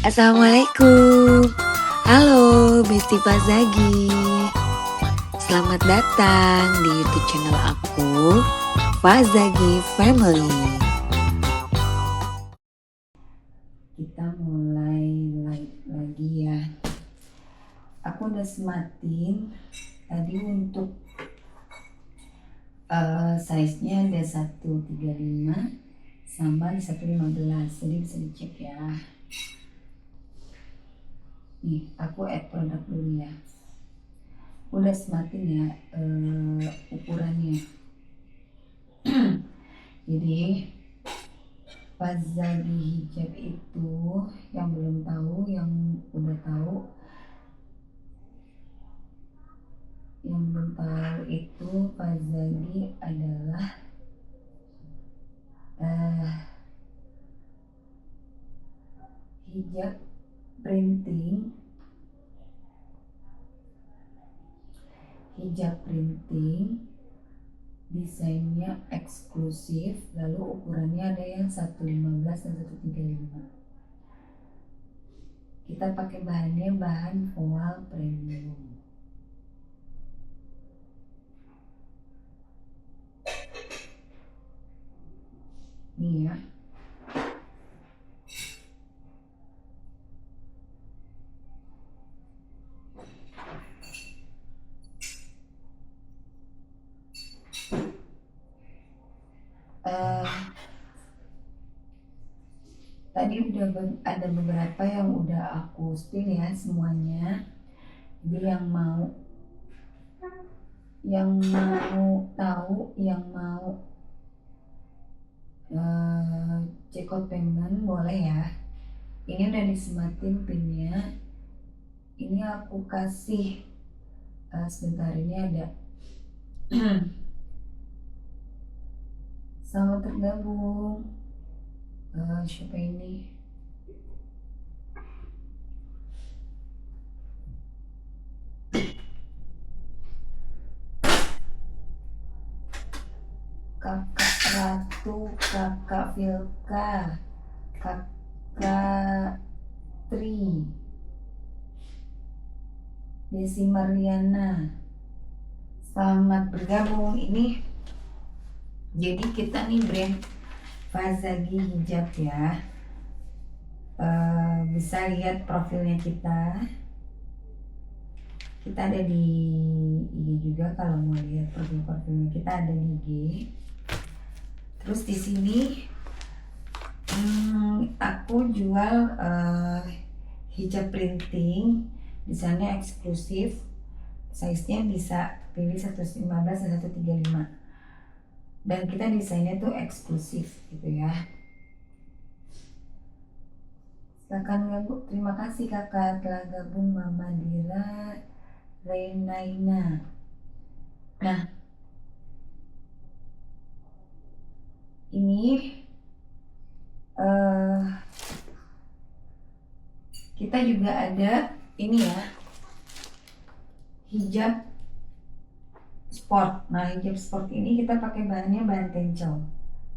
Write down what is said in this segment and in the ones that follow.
Assalamualaikum. Halo, Besti Fazagi. Selamat datang di YouTube channel aku, Fazagi Family. Kita mulai live lagi ya. Aku udah sematin tadi untuk size-nya ada 135 sama 115, jadi bisa dicek ya. Nih, aku add produk dulu ya. Udah sematin ya ukurannya. Jadi Fazagi hijab itu, yang belum tahu, yang udah tahu, yang belum tahu itu Fazagi adalah hijab printing, desainnya eksklusif, lalu ukurannya ada yang 115 dan 135. Kita pakai bahannya bahan voile premium. Nih ya. Tadi udah ada beberapa yang udah aku spill ya semuanya. Jadi yang mau tahu, yang mau check out payment boleh ya. Ini udah disematin pinnya. Ini aku kasih sebentar, ini ada selamat tergabung. Siapa ini? Kakak Ratu, Kakak Vilka, Kakak Tri, Desi Marliana. Selamat bergabung. Ini jadi kita nih brand Fazagi hijab ya. Bisa lihat profilnya kita. Kita ada di IG juga, kalau mau lihat profilnya kita ada di IG. Terus di sini aku jual hijab printing, desainnya eksklusif, size-nya bisa pilih 115 dan 135. Dan kita desainnya tuh eksklusif gitu ya. Silakan gabung. Terima kasih kakak telah gabung, Mama Dira, Renaina. Nah, ini kita juga ada ini ya, hijab sport. Nah, hijab sport ini kita pakai bahannya bahan tencel.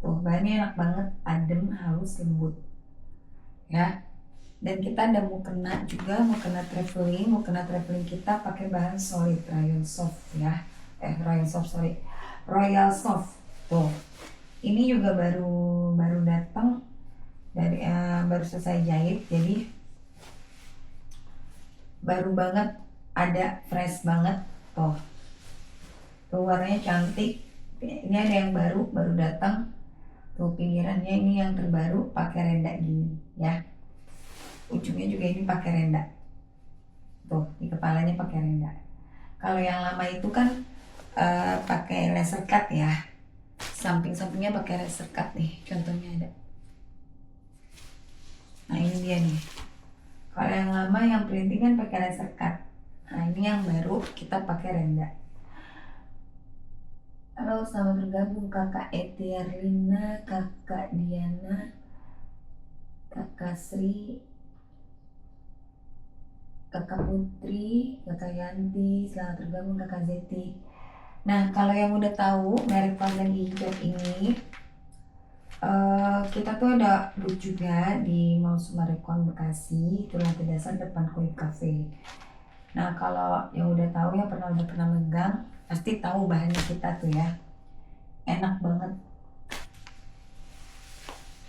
Tuh, bahannya enak banget, adem, halus, lembut ya. Dan kita ada mukena juga, mukena traveling kita pakai bahan solid, Royal Soft. Tuh, ini juga baru datang dari baru selesai jahit, jadi baru banget, ada fresh banget. Tuh warnanya cantik. Ini ada yang baru datang. Tuh pinggirannya ini yang terbaru, pakai renda gini ya. Ujungnya juga ini pakai renda. Tuh, di kepalanya pakai renda. Kalau yang lama itu kan pakai laser cut ya. Samping-sampingnya pakai laser cut nih, contohnya ada. Nah, ini dia nih. Kalau yang lama yang printing kan pakai laser cut. Nah, ini yang baru kita pakai renda. Halo, selamat bergabung Kakak Etiarlina, Kakak Diana, Kakak Sri, Kakak Putri, Kakak Yanti. Selamat bergabung Kakak Zeti. Nah, kalau yang udah tahu merek Fazagi hijab ini, Kita tuh ada booth juga di Mall Sumarekon Bekasi, itu lantai dasar depan Koi Cafe. Nah kalau yang udah tahu ya udah pernah megang, pasti tahu bahannya kita tuh ya, enak banget.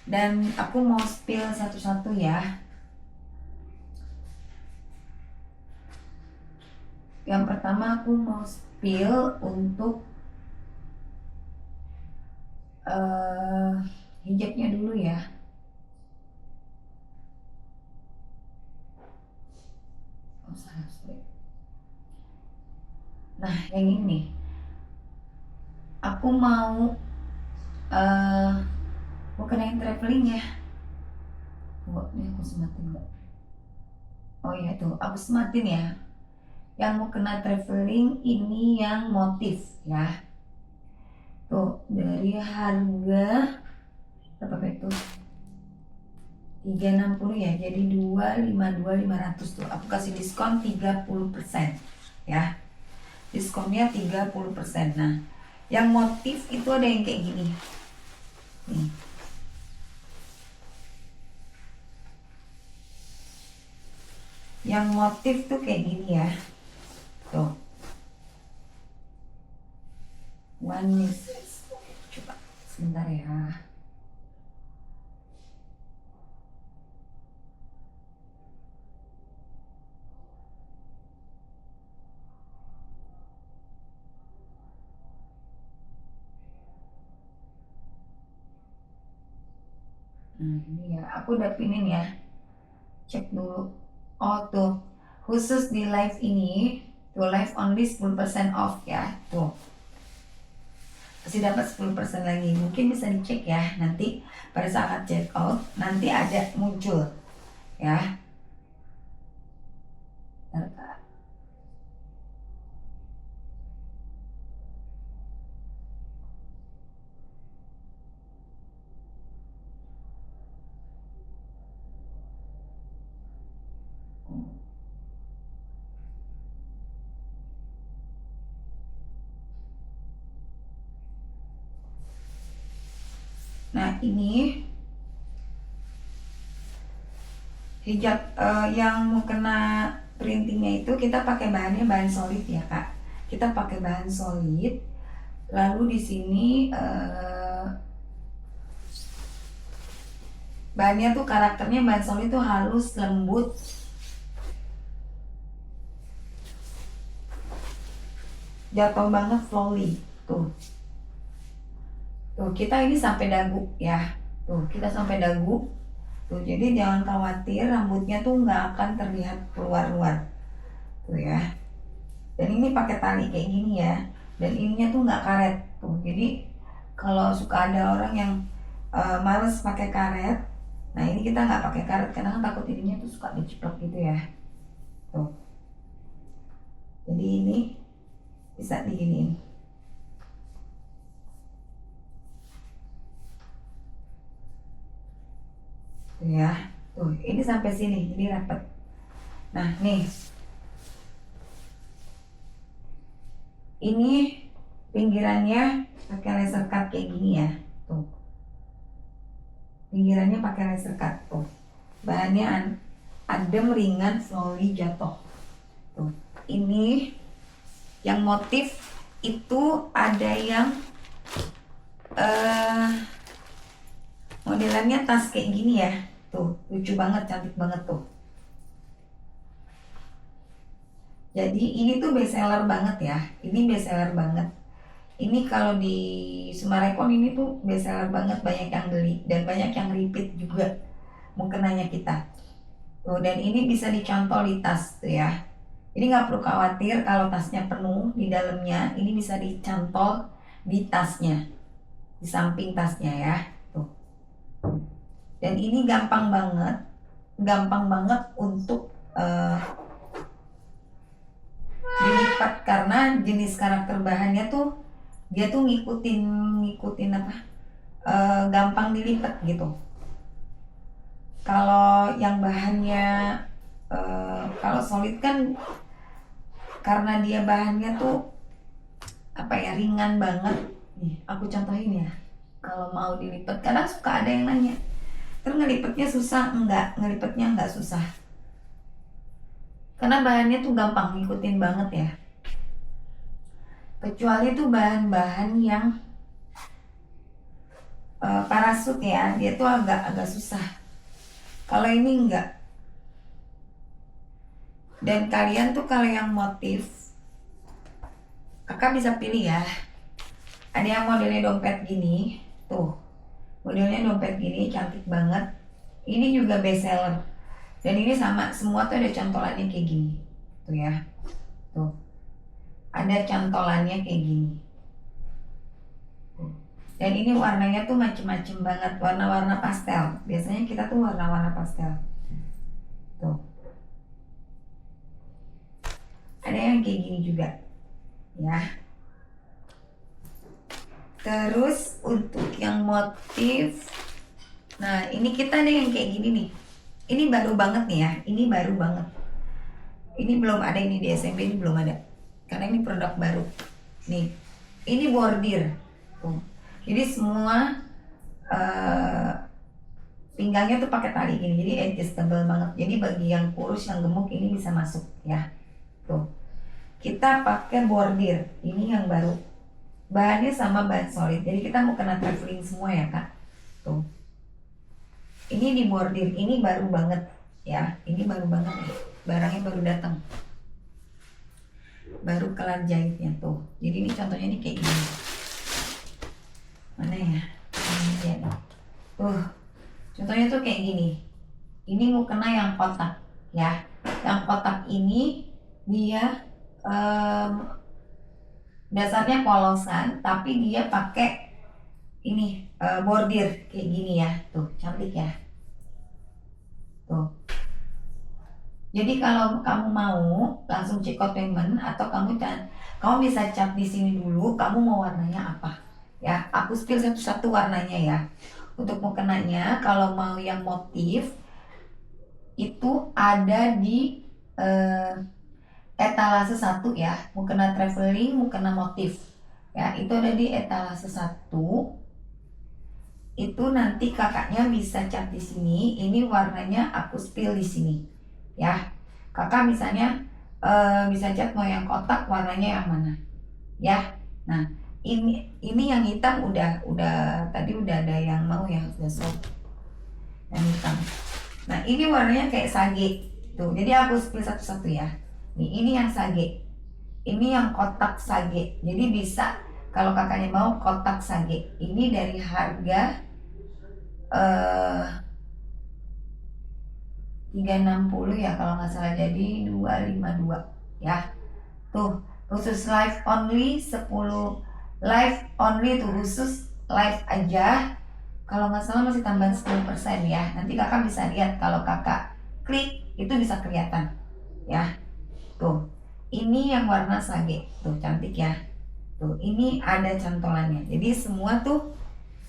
Dan aku mau spill satu-satu ya. Yang pertama aku mau spill untuk hijabnya dulu ya. Oh salah, sorry. Nah yang ini aku mau kenain traveling ya. Oh ini aku sematin nggak? Oh iya tuh aku sematin ya. Yang mau kena traveling ini yang motif ya. Tuh dari harga berapa itu? 360 ya, jadi 252.500 tuh. Aku kasih diskon 30% ya. Diskonnya 30%. Nah, yang motif itu ada yang kayak gini. Nih. Yang motif tuh kayak gini ya. Tuh. One is, coba sebentar ya. Nah ini ya, aku udah pinin ya. Cek dulu. Oh tuh, khusus di live ini, tuh live only 10% off ya. Tuh. Masih dapat 10% lagi. Mungkin bisa dicek ya nanti pada saat check out, nanti ada muncul ya. Nah ini hijab yang mau kena printingnya itu kita pakai bahannya bahan solid ya kak. Kita pakai bahan solid. Lalu di sini bahannya tuh karakternya bahan solid tuh halus, lembut. Jatuh banget flowy tuh. Tuh kita ini sampai dagu ya. Tuh kita sampai dagu. Tuh jadi jangan khawatir rambutnya tuh nggak akan terlihat keluar-luar. Tuh ya. Dan ini pakai tali kayak gini ya. Dan ininya tuh nggak karet. Tuh jadi kalau suka ada orang yang males pakai karet, nah ini kita nggak pakai karet karena kan takut ininya tuh suka diceplok gitu ya. Tuh. Jadi ini bisa diginiin. Tuh ya. Tuh, ini sampai sini jadi rapet. Nah, nih. Ini pinggirannya pakai laser cut kayak gini ya. Tuh. Pinggirannya pakai laser cut tuh. Bahannya adem, ringan, flowy, jatuh. Tuh. Ini yang motif itu ada yang modelannya tas kayak gini ya. Tuh, lucu banget, cantik banget tuh. Jadi ini tuh best seller banget ya. Ini best seller banget. Ini kalau di Sumarekon ini tuh best seller banget, banyak yang beli dan banyak yang repeat juga mukenanya kita. Tuh, dan ini bisa dicantol di tas tuh ya. Ini nggak perlu khawatir kalau tasnya penuh di dalamnya. Ini bisa dicantol di tasnya, di samping tasnya ya. Tuh. Dan ini gampang banget untuk dilipat karena jenis karakter bahannya tuh dia tuh ngikutin apa? Gampang dilipat gitu. Kalau yang bahannya kalau solid kan karena dia bahannya tuh apa ya, ringan banget. Nih, aku contohin ya. kalau mau dilipat. Kadang suka ada yang nanya, terus ngelipetnya susah? Enggak, ngelipetnya enggak susah, karena bahannya tuh gampang, ngikutin banget ya. Kecuali tuh bahan-bahan yang parasut ya, dia tuh agak susah. Kalau ini enggak. Dan kalian tuh kalau yang motif, kakak bisa pilih ya. Ada yang modelnya dompet gini, tuh modelnya dompet gini, cantik banget. Ini juga best seller. Dan ini sama, semua tuh ada cantolannya kayak gini, tuh ya, tuh ada cantolannya kayak gini. Dan ini warnanya tuh macem-macem banget, warna-warna pastel. Biasanya kita tuh warna-warna pastel. Tuh. Ada yang kayak gini juga. Ya. Terus untuk yang motif, nah ini kita ada yang kayak gini nih. Ini baru banget nih ya, ini baru banget. Ini belum ada, ini di SMP ini belum ada. Karena ini produk baru. Nih, ini bordir. Tuh. Jadi semua pinggangnya tuh pakai tali gini, jadi adjustable banget. Jadi bagi yang kurus, yang gemuk ini bisa masuk ya. Tuh, kita pakai bordir. Ini yang baru. Bahannya sama bahan solid. Jadi kita mau kena traveling semua ya kak. Tuh, ini di bordir. Ini baru banget ya. Ini baru banget ya. Barangnya baru datang. Baru kelar jahitnya tuh. Jadi ini contohnya ini kayak gini. Mana ya? Ini dia nih. Tuh, contohnya tuh kayak gini. Ini mau kena yang kotak ya. Yang kotak ini dia dasarnya polosan, tapi dia pakai ini bordir kayak gini ya. Tuh, cantik ya. Tuh. Jadi kalau kamu mau langsung check out payment, atau kamu bisa cat di sini dulu, kamu mau warnanya apa ya. Aku spill satu-satu warnanya ya. Untuk mukenanya, kalau mau yang motif itu ada di etalase 1 ya. Mukena traveling, mukena motif ya, itu ada di etalase 1. Itu nanti kakaknya bisa cat di sini. Ini warnanya aku spill di sini ya. Kakak misalnya bisa cat mau yang kotak, warnanya yang mana ya. Nah, ini yang hitam udah tadi udah ada yang mau ya, udah sold yang hitam. Nah, ini warnanya kayak sage tuh, jadi aku spill satu-satu ya. Nih, ini yang sage, ini yang kotak sage. Jadi bisa kalau kakaknya mau kotak sage. Ini dari harga 360 ya kalau nggak salah, jadi 252 ya. Tuh, khusus live only 10 live only tuh, khusus live aja. Kalau nggak salah masih tambahan 10% ya. Nanti kakak bisa lihat, kalau kakak klik itu bisa kelihatan ya. Tuh, ini yang warna sage tuh, cantik ya. Tuh, ini ada cantolannya. Jadi semua tuh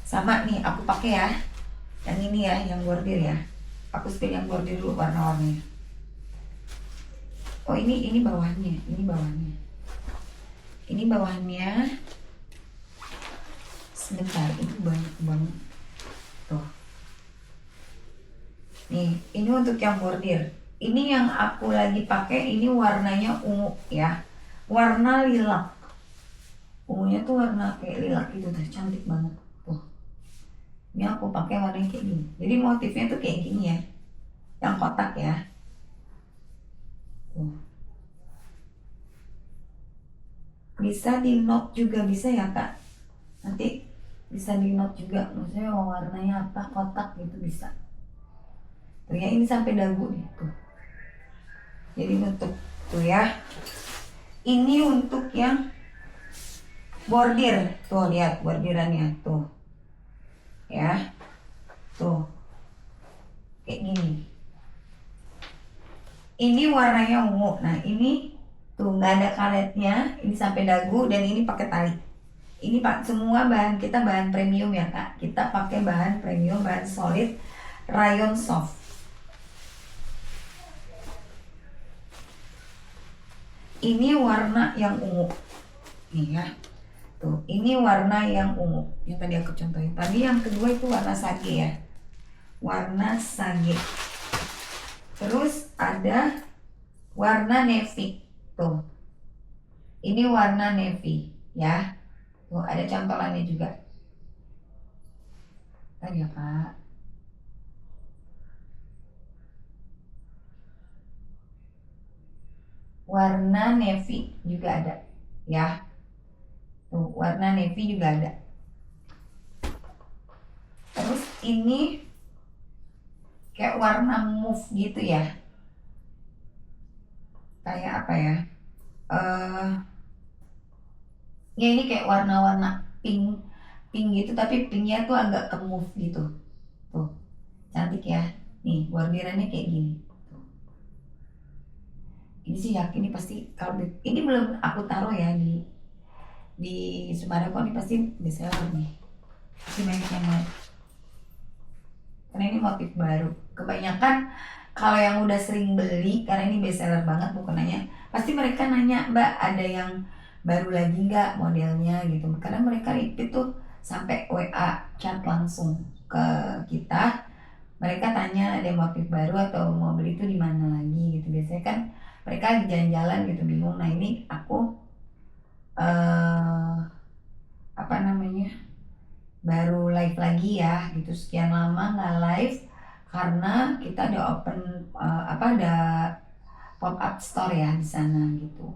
sama nih aku pakai ya. Yang ini ya, yang bordir ya. Aku spill yang bordir dulu warna-warninya. Oh, ini bawahnya, ini bawahnya. Ini bawahnya. Sebentar, ini banyak banget. Tuh. Nih, ini untuk yang bordir. Ini yang aku lagi pakai, ini warnanya ungu ya. Warna lilac. Ungunya tuh warna kayak lilac gitu tuh, cantik banget. Tuh. Ini aku pakai warnanya kayak gini. Jadi motifnya tuh kayak gini ya. Yang kotak ya. Tuh. Bisa di note juga bisa ya kak. Nanti bisa di note juga, maksudnya warnanya apa, kotak gitu bisa. Tuh ya, ini sampai dagu nih tuh. Jadi nutup tuh ya. Ini untuk yang bordir. Tuh lihat bordirannya tuh. Ya. Tuh. Kayak gini. Ini warnanya ungu. Nah, ini tuh nggak ada karetnya. Ini sampai dagu dan ini pakai tali. Ini pak, semua bahan kita bahan premium ya kak. Kita pakai bahan premium, bahan solid, rayon soft. Ini warna yang ungu nih ya. Tuh, ini warna yang ungu yang tadi aku contohin. Tadi yang kedua itu warna sage ya, warna sage. Terus ada warna navy. Tuh, ini warna navy ya. Tuh, ada cantolannya juga. Tadi ya Kak. Warna navy juga ada ya. Tuh, warna navy juga ada. Terus ini kayak warna mauve gitu ya. Kayak apa ya? Ya ini kayak warna-warna pink, pink gitu, tapi pinknya tuh agak ke mauve gitu. Tuh, cantik ya. Nih, bordirannya kayak gini. Tuh. Ini sih yakin ini pasti kalau ini belum aku taruh ya di Sumareko, ini pasti bisa nih. Pasti banyak yang mau. Karena ini motif baru. Kebanyakan kalau yang udah sering beli, karena ini bestseller banget bukannya, pasti mereka nanya, Mbak ada yang baru lagi nggak modelnya gitu. Karena mereka repeat tuh sampai WA chat langsung ke kita. Mereka tanya ada motif baru atau mau beli itu di mana lagi gitu. Biasanya kan mereka jalan-jalan gitu bingung. Nah ini aku apa namanya, baru live lagi ya gitu, sekian lama nggak live karena kita ada open ada pop up store ya di sana gitu.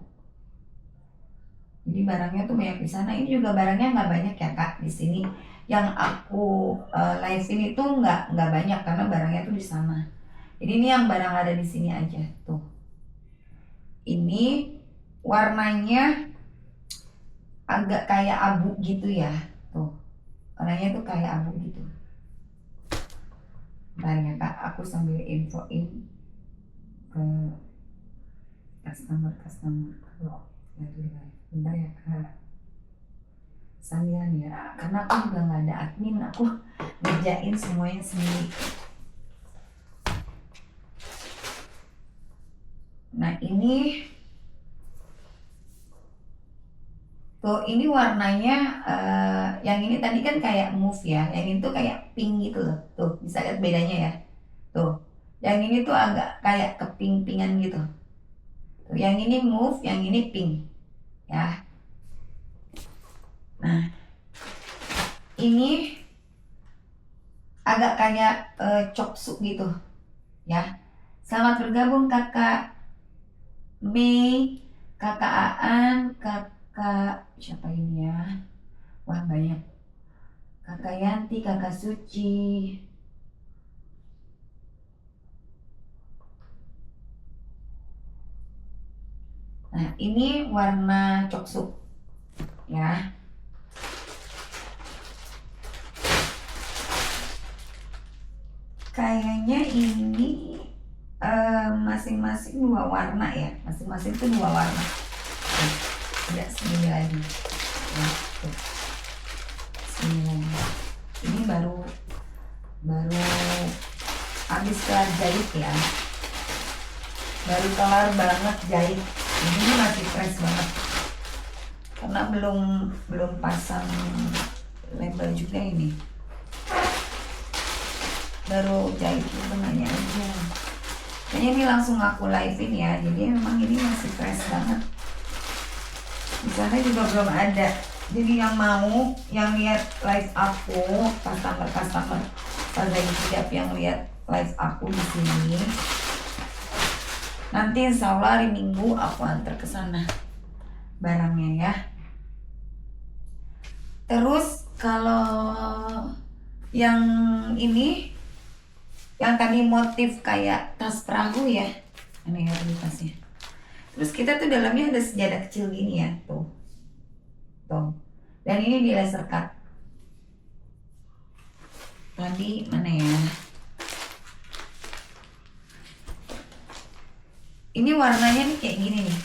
Jadi barangnya tuh banyak di sana. Ini juga barangnya nggak banyak ya Kak di sini. Yang aku live ini tuh nggak banyak karena barangnya tuh di sana. Jadi ini yang barang ada di sini aja tuh. Ini warnanya agak kayak abu gitu ya tuh. Warnanya tuh kayak abu gitu. Bentar ya Kak, aku sambil infoin ke customer kalau lagi live. Bentar ya Kak, sambilan ya, karena aku juga nggak ada admin, aku ngerjain semuanya sendiri. Nah ini tuh, ini warnanya yang ini tadi kan kayak mauve ya, yang ini tuh kayak pink gitu loh. Tuh bisa lihat bedanya ya. Tuh, yang ini tuh agak kayak keping-pingan gitu. Tuh, yang ini mauve, yang ini pink ya. Nah ini agak kayak coksu gitu ya. Selamat bergabung Kakak Mei, Kakak Aan, Kakak siapa ini ya? Wah banyak. Kakak Yanti, Kakak Suci. Nah ini warna coksu ya. Kayaknya ini masing-masing dua warna ya. Masing-masing itu dua warna. Tidak segini lagi ya, segini lagi. Ini baru habis kelar jahit ya, baru kelar banget jahit. Ini masih fresh banget karena belum pasang label juga, ini baru jahit itu nanya aja. Kayaknya ini langsung aku live-in ya, jadi memang ini masih fresh banget. Di sana juga belum ada. Jadi yang mau, yang lihat live aku, customer pada siap yang lihat live aku di sini, nanti insya Allah hari Minggu aku antar ke sana barangnya ya. Terus kalau yang ini, yang tadi motif kayak tas perahu ya, ini ya tadi tasnya. Terus kita tuh dalamnya ada sejadah kecil gini ya, tuh. Dan ini di laser cut. Tadi mana ya? Ini warnanya nih kayak gini nih.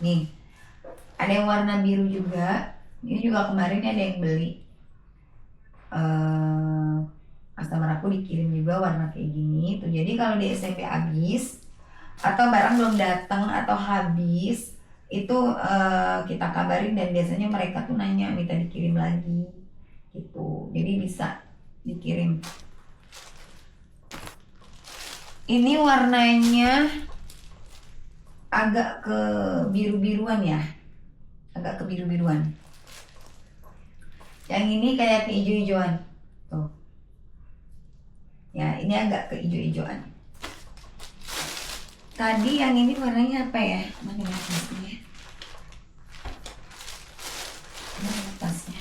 Nih, ada yang warna biru juga. Ini juga kemarin ada yang beli. Customer aku dikirim juga warna kayak gini tuh. Jadi kalau di SMP habis, atau barang belum datang atau habis itu kita kabarin, dan biasanya mereka tuh nanya minta dikirim lagi gitu, jadi bisa dikirim. Ini warnanya agak ke biru-biruan ya, agak ke biru-biruan. Yang ini kayak ke hijau-hijauan tuh ya, ini agak ke hijau-hijauan. Tadi yang ini warnanya apa ya, mana ya tasnya, mana tasnya,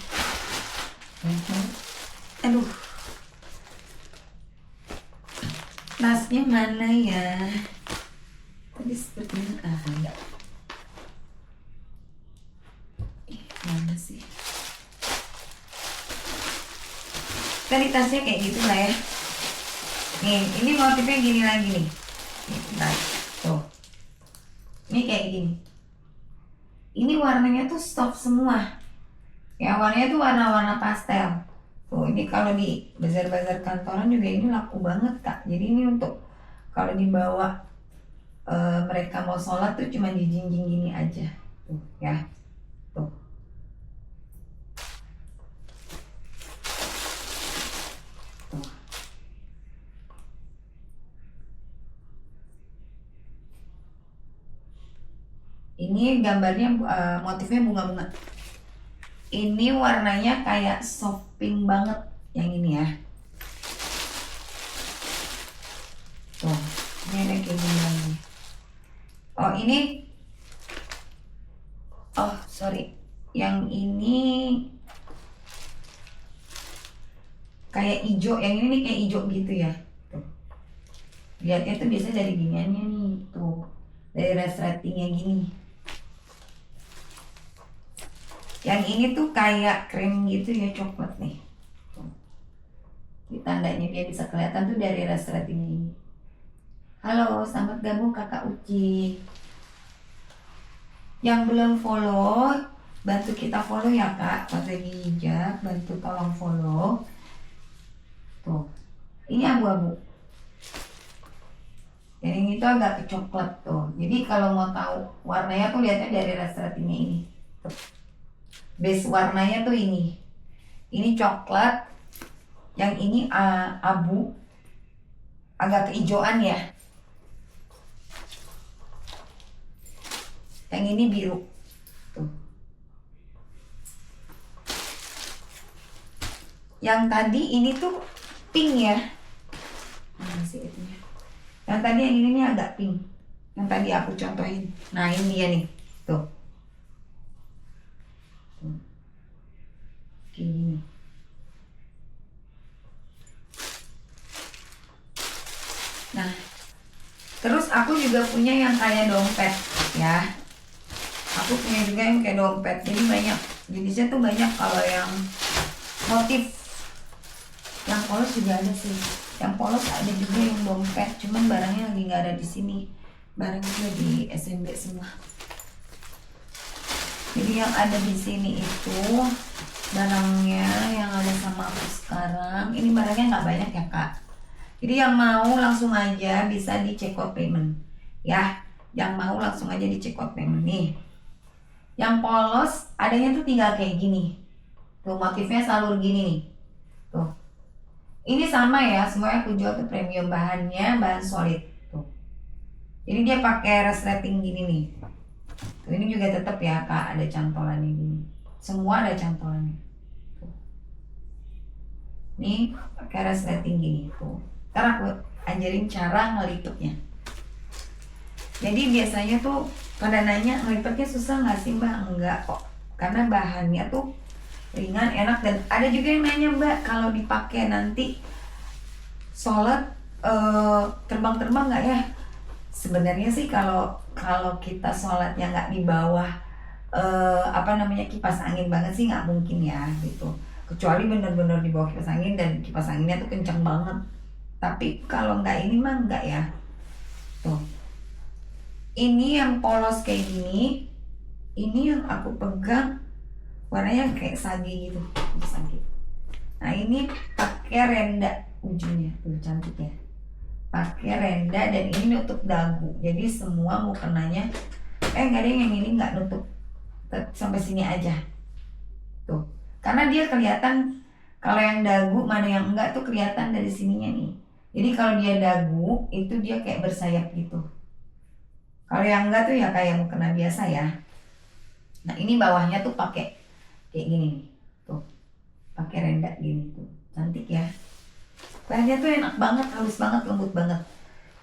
aduh, tasnya mana ya, tadi sepertinya enggak, mana sih, tadi tasnya kayak gitu lah ya. Nih, ini motifnya gini lagi nih. Nah, tuh. Ini kayak gini. Ini warnanya tuh soft semua. Ya, warnanya tuh warna-warna pastel. Tuh, ini kalau di bazar-bazar kantoran juga ini laku banget, Kak. Jadi ini untuk kalau dibawa mereka mau sholat tuh cuma dijinjing gini aja. Tuh, ya. Tuh. Ini gambarnya motifnya bunga-bunga. Ini warnanya kayak soft pink banget yang ini ya. Tuh, ini ada kayak gini lagi. Oh ini, oh sorry, yang ini kayak hijau, yang ini nih kayak hijau gitu ya. Tuh. Lihatnya tuh biasanya dari giniannya nih, tuh dari resletingnya gini. Yang ini tuh kayak krim gitu ya, coklat nih. Di tandanya dia bisa kelihatan tuh dari resleting ini. Halo, selamat gabung Kakak Uci. Yang belum follow, bantu kita follow ya Kak. Pas lagi hijab, bantu tolong follow. Tuh, ini abu-abu. Yang itu agak ke coklat tuh. Jadi kalau mau tahu warnanya tuh lihatnya dari resletingnya ini. Tuh. Base warnanya tuh ini coklat, yang ini abu, agak kehijauan ya, yang ini biru tuh. Yang tadi ini tuh pink ya, mana sih itunya, yang tadi yang ini nih agak pink, yang tadi aku contohin. Nah ini dia nih tuh. Kayak gini. Nah, terus aku juga punya yang kayak dompet ya. Aku punya juga yang kayak dompet. Jadi banyak jenisnya tuh banyak. Kalau yang motif, yang polos juga ada sih. Yang polos ada juga yang dompet. Cuman barangnya lagi nggak ada di sini. Barangnya juga di SMB semua. Jadi yang ada di sini itu barangnya yang ada sama aku sekarang. Ini barangnya nggak banyak ya Kak. Jadi yang mau langsung aja bisa di check out payment ya. Yang mau langsung aja di check out payment nih. Yang polos adanya tuh tinggal kayak gini. Tuh motifnya salur gini nih. Tuh. Ini sama ya, semuanya aku jual tuh premium, bahannya bahan solid. Tuh. Ini dia pakai resleting gini nih. Tuh, ini juga tetap ya Kak, ada cantolannya gini. Semua ada cantolannya. Tuh. Nih pakai resleting gini tuh. Ntar aku ajarin cara ngelipetnya. Jadi biasanya tuh pada nanya ngelipetnya susah nggak sih Mbak? Enggak kok, karena bahannya tuh ringan, enak, dan ada juga yang nanya Mbak kalau dipakai nanti sholat terbang-terbang nggak ya? Sebenarnya sih kalau kita sholatnya nggak di bawah kipas angin banget sih nggak mungkin ya gitu. Kecuali bener-bener di bawah kipas angin dan kipas anginnya tuh kencang banget. Tapi kalau nggak ini mah nggak ya. Tuh. Ini yang polos kayak gini. Ini yang aku pegang warnanya kayak sage gitu. Sage. Nah ini pakai renda ujungnya tuh cantik ya. pakai renda, dan ini nutup dagu, jadi semua mukenanya nggak ada yang ini nggak nutup sampai sini aja tuh, karena dia kelihatan. Kalau yang dagu mana yang enggak tuh kelihatan dari sininya nih. Jadi kalau dia dagu itu dia kayak bersayap gitu. Kalau yang enggak tuh ya kayak mukena biasa ya. Nah ini bawahnya tuh pakai kayak gini nih, tuh pakai renda gini tuh, cantik ya. Bahannya tuh enak banget, halus banget, lembut banget.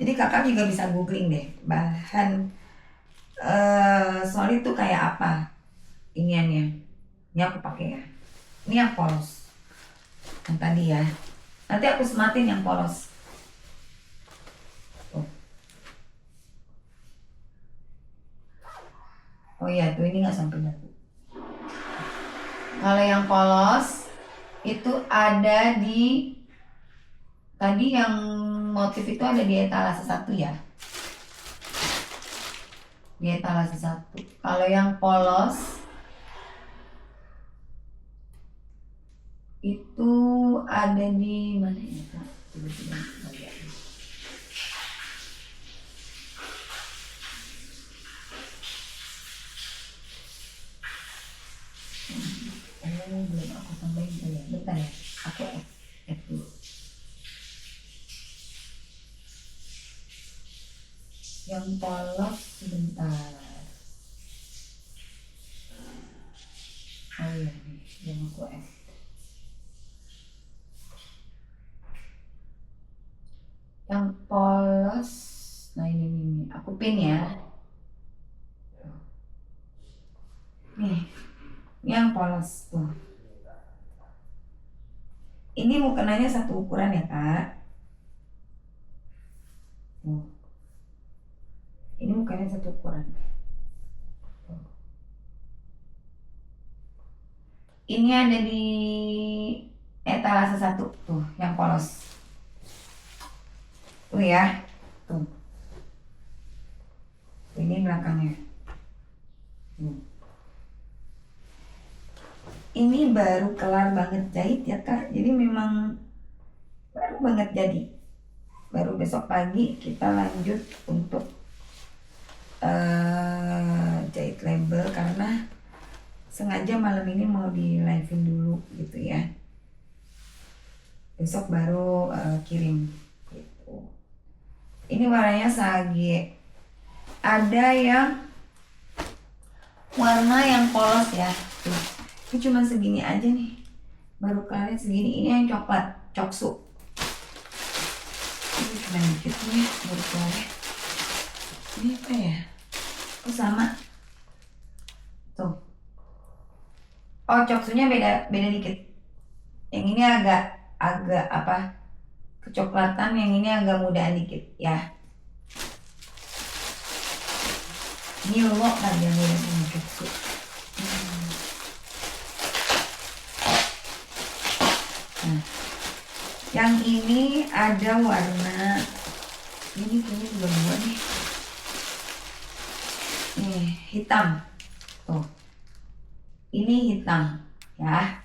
Jadi kakak juga bisa googling deh bahan soal itu kayak apa iniannya. Ini aku pakai ya. Ini yang polos, yang tadi ya. Nanti aku sematin yang polos. Tuh. Oh iya tuh, ini nggak sampai dagu. Kalau yang polos itu ada di tadi yang motif itu ada di etalase 1 ya. Di etalase 1. Kalau yang polos itu ada di mana ya Kak? Tiba-tiba nggak. Belum aku tambahin dulu ya. Bentar ya. Aku add dulu. Yang polos sebentar. Oh iya nih, yang aku add. Yang polos, nah ini aku pin ya. Nih, yang polos tuh. Ini mukenanya satu ukuran ya Kak. Tuh. Ini mukanya satu ukuran. Tuh. Ini ada di etalase 1 tuh, yang polos. Tuh ya, tuh. Ini belakangnya. Ini baru kelar banget jahit ya Kak. Jadi memang baru banget jadi. Baru besok pagi kita lanjut untuk jahit label, karena sengaja malam ini mau di live-in dulu gitu ya. Besok baru kirim gitu. Ini warnanya sage. Ada yang warna yang polos ya. Tuh. Ini cuma segini aja nih. Baru kalian segini. Ini yang coklat, coksu. Ini cuma dikit nih baru kelar. Ini apa ya? Oh sama. Tuh. Oh coksunya beda dikit. Yang ini agak apa? Kecoklatan, yang ini agak mudaan dikit ya. Ini lo kan yang mudah sama coksu. Nah, yang ini ada warna ini kayaknya juga dua nih. Nih hitam. Tuh. Ini hitam ya.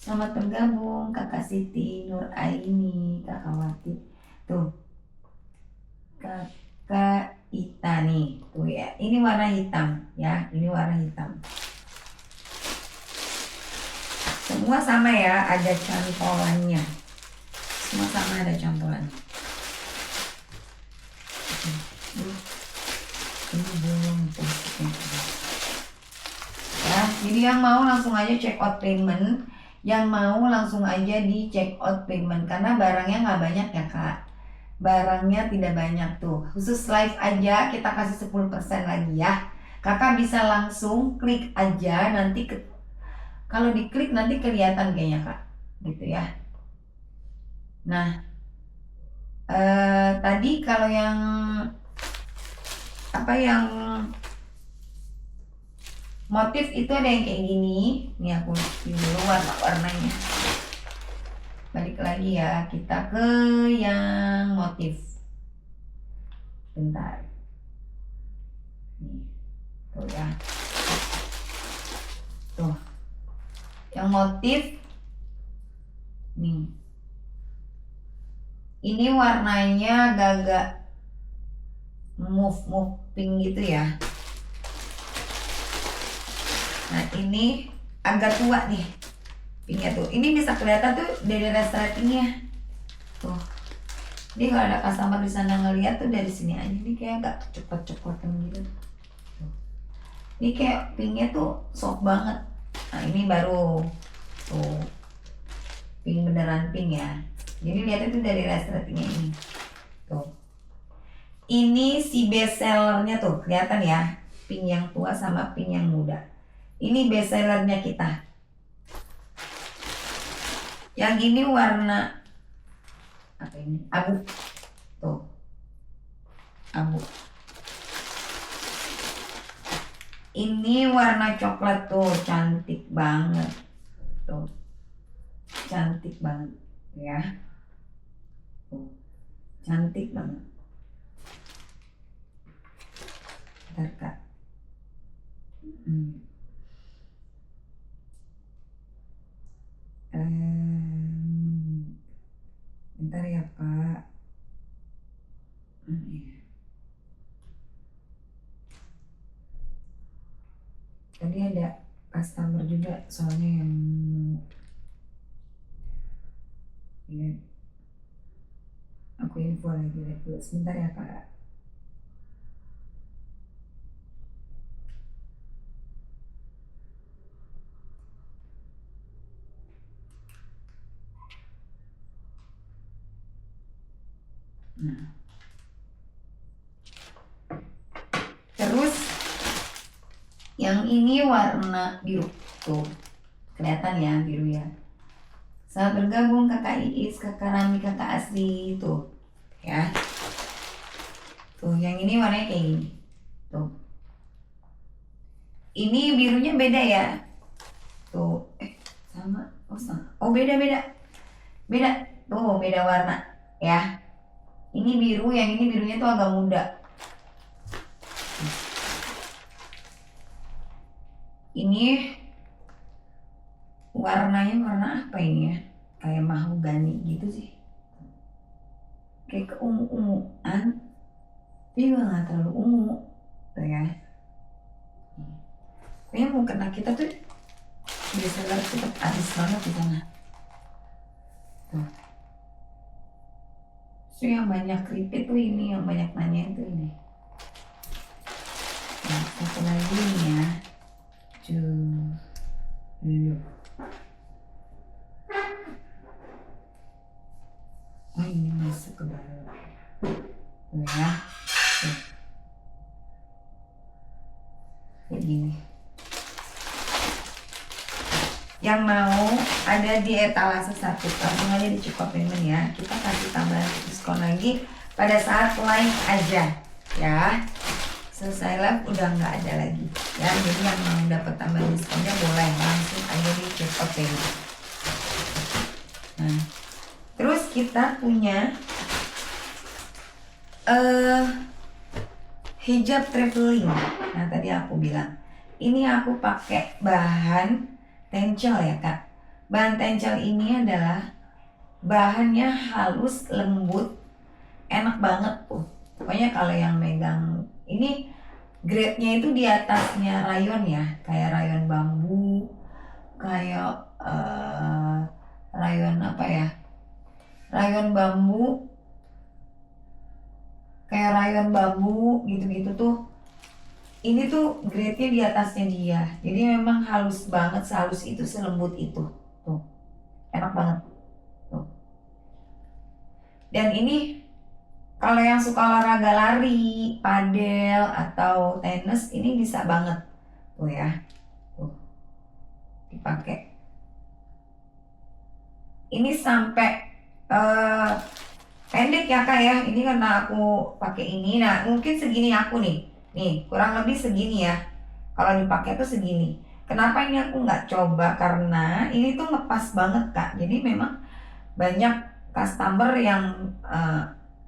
Selamat bergabung Kakak Siti, Nur Aini, Kakak Wati. Tuh. Kakak Ita nih. Tuh ya. Ini warna hitam ya. Ini warna hitam. Semua sama ya, ada cantolannya. Semua sama ada cantolannya. Ini belum ya, jadi yang mau langsung aja check out payment. Yang mau langsung aja di check out payment, karena barangnya nggak banyak ya Kak. Barangnya tidak banyak tuh. Khusus live aja kita kasih 10% lagi ya. Kakak bisa langsung klik aja, nanti kalau diklik nanti kelihatan kayaknya Kak, gitu ya. Nah, tadi kalau yang apa yang motif itu ada yang kayak gini. Nih aku dulu warna-warnanya. Balik lagi ya, kita ke yang motif. Bentar. Nih, tuh ya. Tuh. Yang motif nih. Ini warnanya agak-agak move pink gitu ya. Nah ini agak tua nih pinknya tuh. Ini bisa kelihatan tuh dari resletingnya tuh. Ini kalau ada customer di sana ngeliat tuh dari sini aja, nih kayak agak coklat-coklatan gitu tuh. Ini kayak pinknya tuh soft banget. Nah ini baru tuh pink, beneran pink ya. Jadi lihatnya tuh dari resletingnya ini tuh. Ini si best sellernya tuh kelihatan ya, pink yang tua sama pink yang muda. Ini best sellernya kita. Yang ini warna apa ini? Abu. Tuh. Abu. Ini warna coklat tuh, cantik banget. Tuh. Cantik banget ya. Tuh. Cantik banget. Bentar Kak. Bentar ya Kak. Tadi ada customer juga soalnya yang ya, aku info lagi dulu. Sebentar ya Kak. Nah. Terus yang ini warna biru tuh, kelihatan ya biru ya. Selamat bergabung Kakak Iis, Kakak Rami, Kakak Asli tuh ya. Tuh yang ini warnanya kayak gini tuh. Ini birunya beda ya. Tuh sama. Oh sama. Oh beda tuh, beda warna ya. Ini biru, yang ini birunya tuh agak muda. Ini warnanya warna apa ini ya? Kayak mahogani gitu sih. Kayak keungu-unguan. Tapi juga gak terlalu ungu. Tuh ya. Kayaknya mau kena kita tuh biasanya cepet habis banget di sana. Tuh. So yang banyak repeat tuh ini, yang banyak nanya itu ini. Nah, satu lagi nih ya. Dulu. Oh ini masuk ke dalam. Tuh ya. Tuh. Kayak gini. Yang mau ada di etalase 1 langsung aja di Cukup Payment ya. Kita kasih tambahan diskon lagi pada saat live aja ya. Selesai live udah nggak ada lagi ya. Jadi yang mau dapat tambahan diskonnya boleh langsung aja di Cukup Payment. Nah, terus kita punya hijab traveling. Nah tadi aku bilang ini aku pakai bahan tencel ya Kak. Bahan tencel ini adalah bahannya halus, lembut, enak banget tuh. Pokoknya kalau yang megang ini grade-nya itu di atasnya rayon ya, kayak rayon bambu, kayak rayon apa ya? Rayon bambu, kayak rayon bambu gitu-gitu tuh. Ini tuh grade-nya di atasnya dia. Jadi memang halus banget, sehalus itu, selembut itu. Tuh. Enak banget. Tuh. Dan ini kalau yang suka olahraga lari, padel atau tenis ini bisa banget. Tuh ya. Tuh. Dipakai. Ini sampai pendek ya Kak ya. Ini karena aku pakai ini. Nah, mungkin segini aku nih. Nih, kurang lebih segini ya. Kalau dipakai tuh segini. Kenapa ini aku nggak coba? Karena ini tuh ngepas banget Kak. Jadi memang banyak customer yang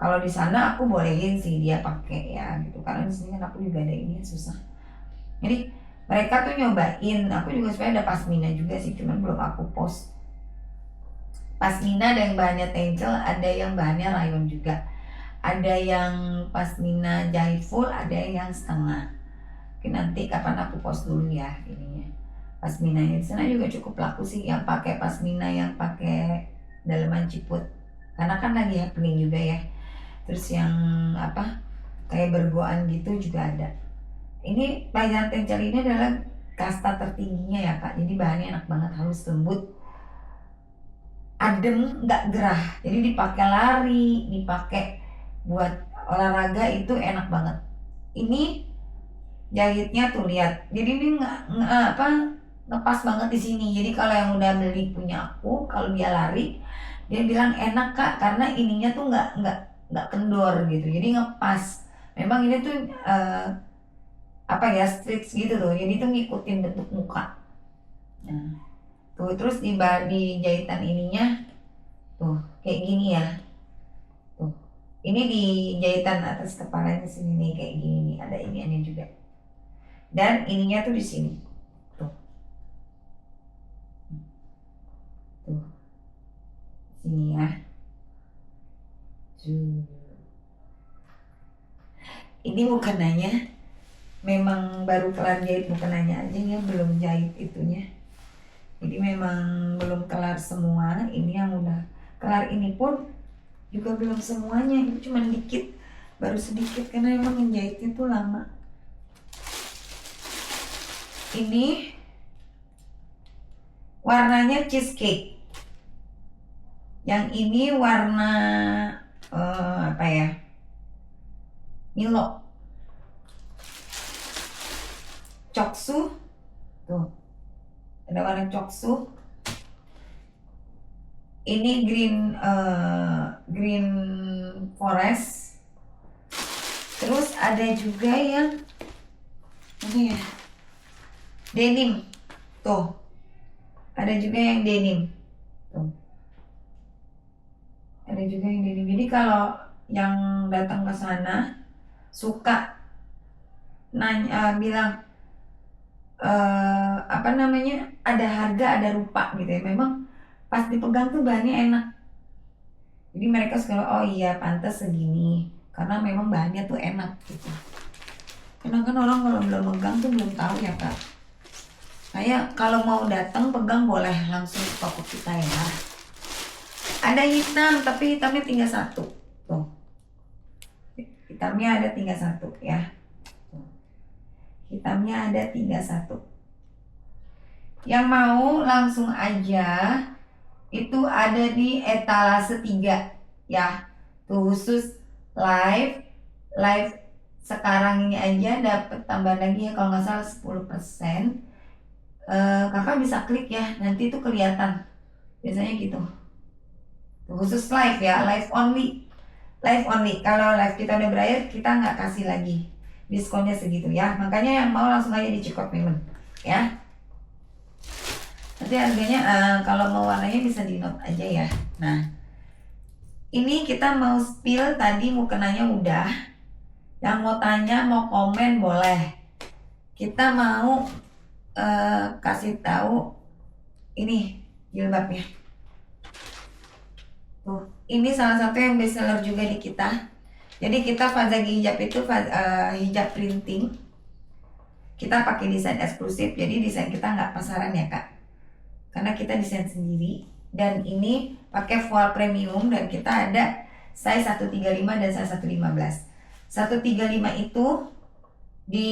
kalau di sana aku bolehin sih dia pakai ya gitu. Karena di sini kan aku juga ada ini susah. Jadi mereka tuh nyobain. Aku juga sebenarnya ada pasmina juga sih, cuman belum aku post. pasmina ada yang bahannya tencel, ada yang bahannya rayon juga. Ada yang pasmina jahit full, ada yang setengah. Oke, nanti kapan aku post dulu ya ininya. Pasminanya di sana juga cukup laku sih, yang pakai pasmina yang pakai daleman ciput. Karena kan lagi happening juga ya. Terus yang apa? Kayak bergoan gitu juga ada. Ini pelayanan tencel ini adalah kasta tertingginya ya Kak. Jadi bahannya enak banget, halus lembut, adem, nggak gerah. Jadi dipakai lari, dipakai buat olahraga itu enak banget. Ini jahitnya tuh lihat. Jadi ini ngepas banget di sini. Jadi kalau yang udah beli punya aku, kalau dia lari, dia bilang enak Kak karena ininya tuh nggak kendor gitu. Jadi ngepas. Memang ini tuh stretch gitu tuh. Jadi tuh ngikutin bentuk muka. Nah, tuh terus di jahitan ininya tuh kayak gini ya. Tuh. Ini di jahitan atas kepalanya sini nih kayak gini nih, ada iniannya juga. Dan ininya tuh di sini. Tuh. Tuh. Sini ya. Ini mukenanya memang baru kelar jahit mukenanya aja ya, belum jahit itunya. Jadi memang belum kelar semua. Ini yang udah kelar ini pun juga belum semuanya, ini cuma dikit, baru sedikit karena emang menjahitnya tuh lama. Ini warnanya cheesecake. Yang ini warna Milo. Coksu. Tuh. Ada warna coksu. Ini green forest. Terus ada juga yang ini ya, denim. Tuh. Ada juga yang denim. Tuh. Ada juga yang denim. Jadi kalau yang datang ke sana suka nanya bilang ada harga ada rupa gitu ya. Memang pas dipegang tuh bahannya enak. Jadi mereka suka oh iya pantas segini karena memang bahannya tuh enak gitu. Karena kan orang kalau belum megang tuh belum tahu ya Kak. Kayak kalau mau datang pegang boleh langsung ke toko kita ya. Ada hitam tapi hitamnya tinggal satu. Tuh. Hitamnya ada tinggal satu ya. Tuh. Hitamnya ada tinggal satu. Yang mau langsung aja itu ada di etalase 3 ya. Tuh khusus live sekarang ini aja dapat tambah lagi ya kalau nggak salah 10%. Kakak bisa klik ya, nanti itu kelihatan biasanya gitu. Tuh, khusus live ya, live only. Kalau live kita udah berakhir kita nggak kasih lagi diskonnya segitu ya. Makanya yang mau langsung aja dicekot memang ya. Nanti harganya kalau mau warnanya bisa di note aja ya. Nah, ini kita mau spill tadi mukenanya udah. Yang mau tanya, mau komen boleh. Kita mau kasih tahu ini jilbabnya. Tuh, ini salah satu yang best seller juga di kita. Jadi kita Fazagi hijab itu hijab printing. Kita pakai desain eksklusif. Jadi desain kita nggak pasaran ya Kak. Karena kita desain sendiri. Dan ini pakai voile premium dan kita ada size 135 dan size 115. 135 itu di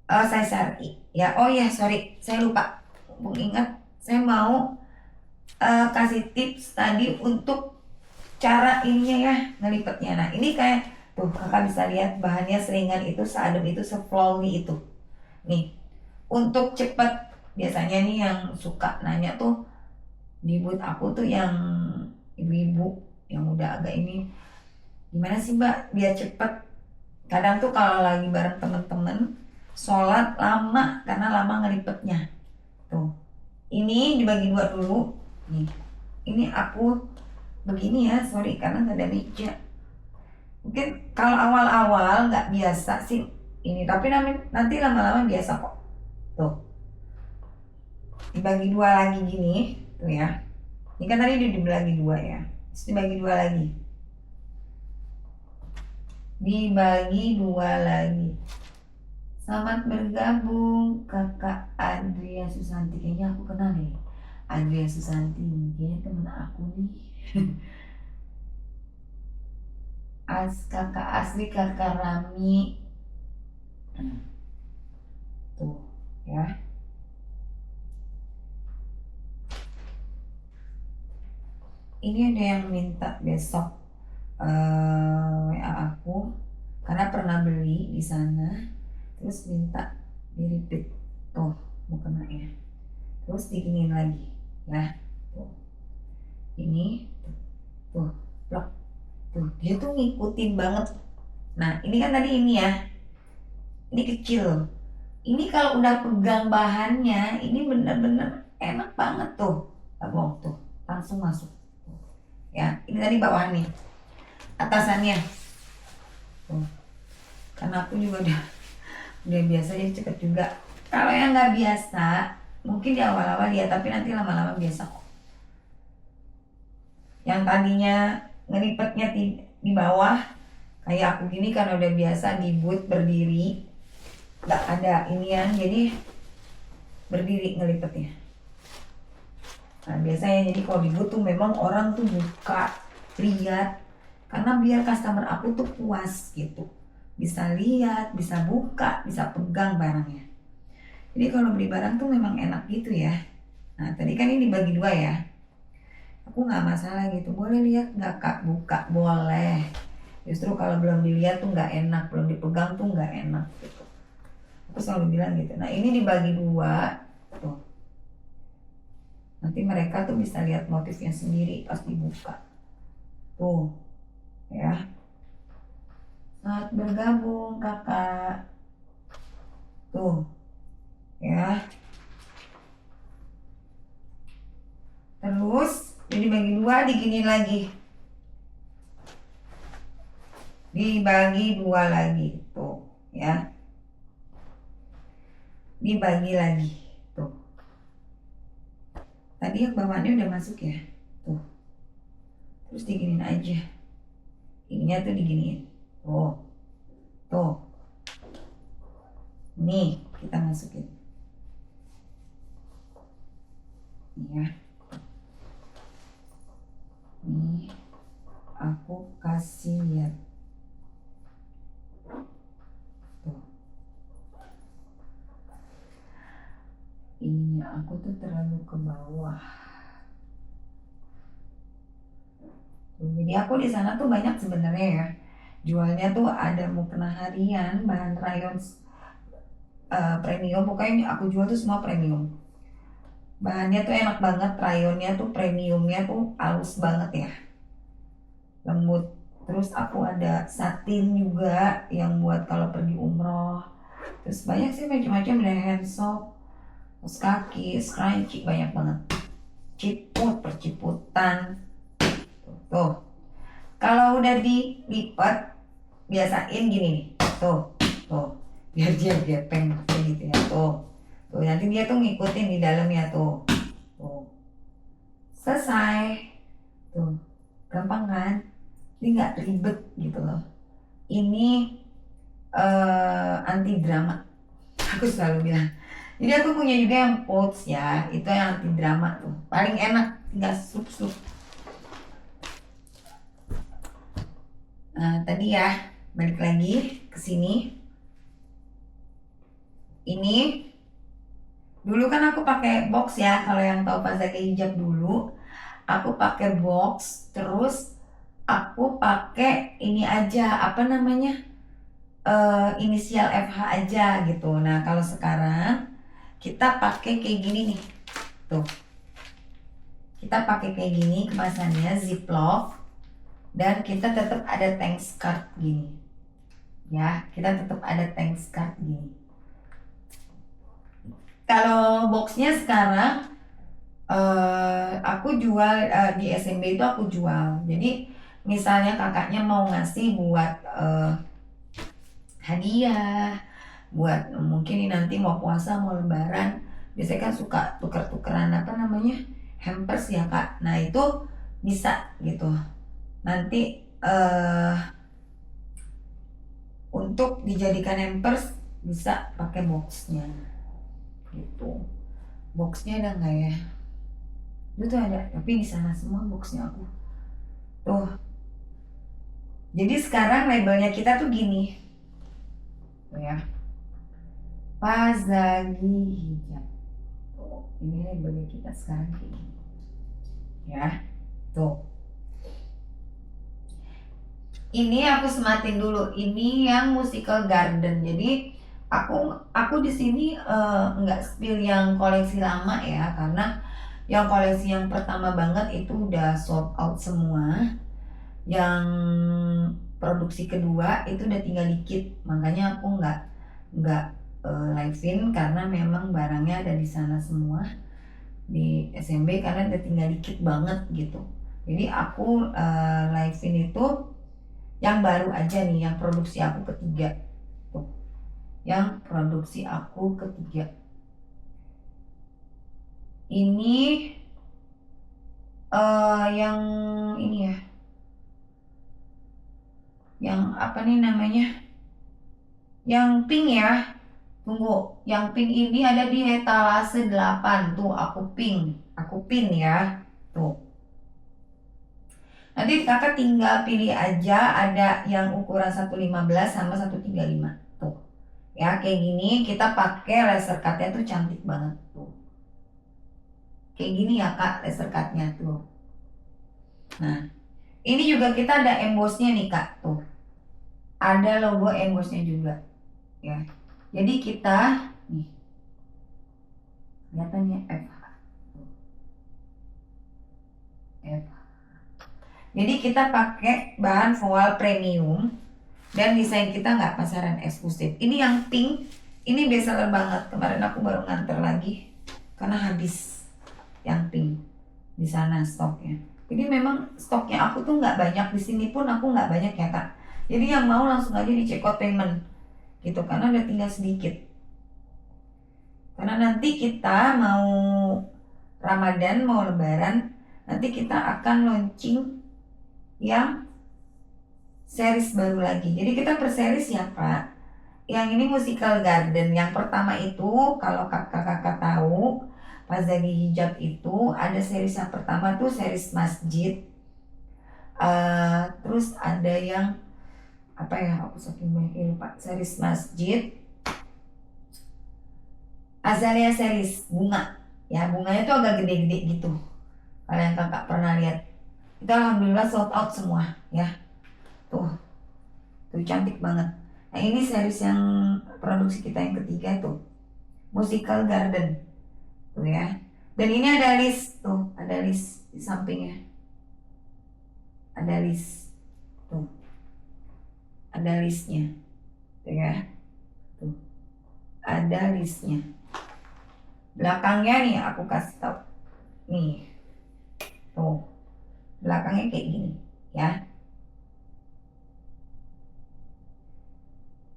size RI ya. Oh ya sorry, saya lupa mengingat, saya mau kasih tips tadi untuk cara ininya ya ngelipetnya. Nah ini kayak tuh kakak bisa lihat bahannya seringan itu, seadem itu, seflowy itu. Nih untuk cepet, biasanya nih yang suka nanya tuh di booth aku tuh yang ibu-ibu yang udah agak ini, gimana sih Mbak biar cepet. Kadang tuh kalau lagi bareng temen-temen sholat lama karena lama ngelipetnya. Tuh ini dibagi 2 dulu nih. Ini aku begini ya, sorry karena nggak ada meja. Mungkin kalau awal-awal nggak biasa sih ini, tapi nanti lama-lama biasa kok. Tuh dibagi 2 lagi gini tuh ya. Ini kan tadi dibagi 2 ya, terus dibagi 2 lagi, dibagi 2 lagi. Selamat bergabung Kakak Adria Susanti. Kayaknya aku kenal nih Adria Susanti, kayaknya temen aku nih. Kakak Asri, Kakak Rami. Tuh ya. Ini ada yang minta besok WA aku karena pernah beli di sana, terus minta di repeat. Tuh mau kena ya, terus diginiin lagi ya. Tuh ini tuh plak. Tuh dia tuh ngikutin banget. Nah ini kan tadi ini ya, ini kecil. Ini kalau udah pegang bahannya ini bener-bener enak banget tuh abang, tuh langsung masuk ya. Ini tadi bawahannya, atasannya tuh. Karena aku juga udah biasa jadi cepet juga. Kalau yang nggak biasa mungkin di awal-awal ya, tapi nanti lama-lama biasa kok. Yang tadinya ngelipetnya di bawah kayak aku gini karena udah biasa di boot berdiri, nggak ada inian, jadi berdiri ngelipetnya. Nah biasanya jadi kalau di boot tuh memang orang tuh buka lihat, karena biar customer aku tuh puas gitu, bisa lihat, bisa buka, bisa pegang barangnya. Jadi kalau beli barang tuh memang enak gitu ya. Nah tadi kan ini dibagi 2 ya, aku nggak masalah gitu, boleh lihat nggak Kak, buka boleh. Justru kalau belum dilihat tuh nggak enak, belum dipegang tuh nggak enak gitu. Aku selalu bilang gitu. Nah ini dibagi 2 tuh, nanti mereka tuh bisa lihat motifnya sendiri pas dibuka tuh ya. Selamat bergabung Kakak, tuh ya. Terus jadi bagi 2, diginiin lagi, dibagi 2 lagi tuh ya, dibagi lagi tuh. Tadi yang bawaannya udah masuk ya tuh, terus diginiin aja, ininya tuh diginiin tuh nih, kita masukin ya. Nih aku kasih lihat tuh, ininya aku tuh terlalu ke bawah tuh. Jadi aku di sana tuh banyak sebenarnya ya, jualnya tuh ada mukena harian, bahan rayon premium. Pokoknya aku jual tuh semua premium, bahannya tuh enak banget, rayonnya tuh premiumnya tuh halus banget ya, lembut. Terus aku ada satin juga yang buat kalau pergi umroh. Terus banyak sih macam-macam, dari handsock, terus kaki, scrunchie, banyak banget. Ciput, perciputan. Tuh. Kalau udah dilipat, biasain gini nih. Tuh. Biar dia gepeng kayak gitu ya. Tuh. Nanti dia tuh ngikutin di dalamnya tuh. Selesai. Tuh. Gampang kan? Ini nggak ribet gitu loh. Ini anti drama. Aku selalu bilang. Jadi aku punya juga yang pouch ya, itu yang anti drama tuh. Paling enak, tinggal slup. Nah, tadi ya, balik lagi ke sini. Ini dulu kan aku pakai box ya, kalau yang tahu pas lagi hijab dulu, aku pakai box, terus aku pakai ini aja, apa namanya, inisial FH aja gitu. Nah kalau sekarang kita pakai kayak gini nih, tuh, kita pakai kayak gini kemasannya, ziplock, dan kita tetap ada thanks card gini ya, kita tetap ada thanks card gini. Kalau boxnya sekarang aku jual di SMB itu aku jual. Jadi misalnya kakaknya mau ngasih buat hadiah, buat mungkin nanti mau puasa, mau lebaran, biasanya kan suka tuker-tukeran apa namanya, hampers ya Kak. Nah itu bisa gitu. Nanti untuk dijadikan hampers bisa pakai boxnya gitu. Boxnya ada nggak ya? Itu ada, tapi di sana semua boxnya aku. Tuh. Jadi sekarang labelnya kita tuh gini. Tuh ya. Pazagi hijab. Tuh, ini labelnya kita sekarang kayak gini. Ya. Tuh. Ini aku sematin dulu. Ini yang Musical Garden. Jadi aku di sini nggak spill yang koleksi lama ya, karena yang koleksi yang pertama banget itu udah sold out semua. Yang produksi kedua itu udah tinggal dikit, makanya aku nggak live-in karena memang barangnya ada di sana semua di SMB karena udah tinggal dikit banget gitu. Jadi aku live-in itu yang baru aja nih, yang produksi aku ketiga tuh, yang produksi aku ketiga ini yang ini ya, yang apa nih namanya, yang pink ya. Tunggu, yang pink ini ada di etalase 8 tuh, aku pin ya tuh. Nanti kakak tinggal pilih aja, ada yang ukuran 115 sama 135 tuh. Ya kayak gini, kita pakai laser cutnya tuh cantik banget tuh. Kayak gini ya Kak laser cutnya tuh. Nah, ini juga kita ada embossnya nih Kak tuh. Ada logo embossnya juga ya. Jadi kita nih, kelihatannya F. Jadi kita pakai bahan voal premium dan desain kita nggak pasaran eksklusif. Ini yang pink, ini bestseller banget. Kemarin aku baru nganter lagi karena habis yang pink di sana stoknya. Jadi memang stoknya aku tuh nggak banyak, di sini pun aku nggak banyak ya Kak. Jadi yang mau langsung aja di check out payment gitu karena udah tinggal sedikit. Karena nanti kita mau Ramadan, mau Lebaran, nanti kita akan launching yang series baru lagi. Jadi kita per series ya Kak. Yang ini Musical Garden. Yang pertama itu kalau kakak-kakak tahu, Pazagi Hijab itu ada series yang pertama tuh series masjid. Terus ada yang apa ya, aku saking banyak lupa. Series masjid, Azalea series bunga. Ya bunganya tuh agak gede-gede gitu. Kalau yang kakak pernah lihat, itu alhamdulillah sold out semua ya. Tuh cantik banget. Nah ini series yang produksi kita yang ketiga tuh, Musical Garden tuh ya. Dan ini ada list tuh, ada list di sampingnya, ada list tuh, ada listnya tuh ya, tuh ada listnya. Belakangnya nih aku kasih tau nih, tuh belakangnya kayak gini ya.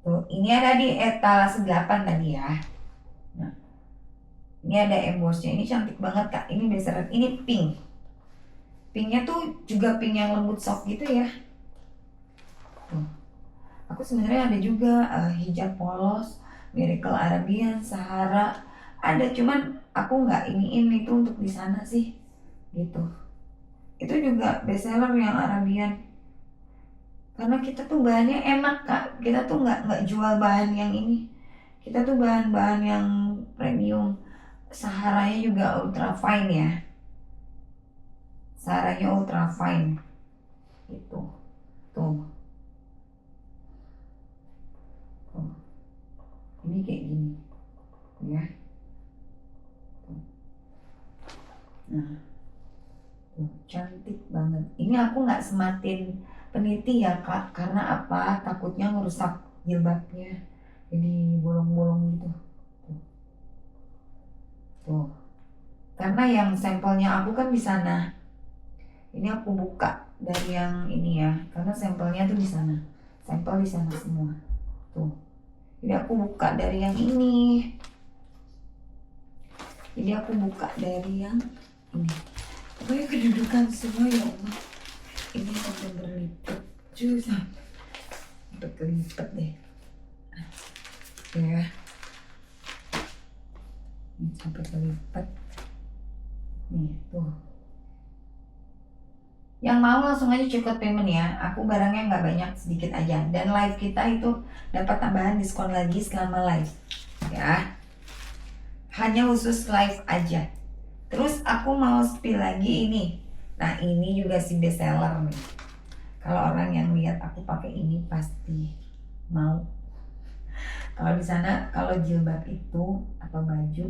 Tuh, ini ada di etalase 8 tadi ya. Nah, ini ada embossnya, ini cantik banget Kak. Ini bestseller, ini pink. Pinknya tuh juga pink yang lembut soft gitu ya. Tuh. Aku sebenarnya ada juga hijab polos, Miracle Arabian, Sahara. Ada, cuman aku nggak ini itu untuk di sana sih, gitu. Itu juga bestseller yang Arabian. Karena kita tuh bahannya enak Kak, kita tuh nggak jual bahan yang ini, kita tuh bahan-bahan yang premium. Saharanya juga ultra fine ya, Saharanya ultra fine gitu tuh. Tuh. Ini kayak gini ya. Tuh. Nah tuh, cantik banget. Ini aku nggak sematin peniti ya Kak, karena apa, takutnya ngerusak jilbabnya jadi bolong-bolong gitu tuh. Karena yang sampelnya aku kan di sana, ini aku buka dari yang ini ya, karena sampelnya tuh di sana, sampel di sana semua tuh. Jadi aku buka dari yang ini, jadi aku buka dari yang ini. Pokoknya kedudukan semua ya Allah. Ini sampai berlipat cuy, sampai kelipat deh ya, ini sampai kelipat nih tuh. Yang mau langsung aja cekot payment ya, aku barangnya nggak banyak, sedikit aja, dan live kita itu dapat tambahan diskon lagi selama live ya, hanya khusus live aja. Terus aku mau spill lagi ini, nah ini juga si best seller nih. Kalau orang yang lihat aku pakai ini pasti mau. Kalau di sana kalau jilbab itu atau baju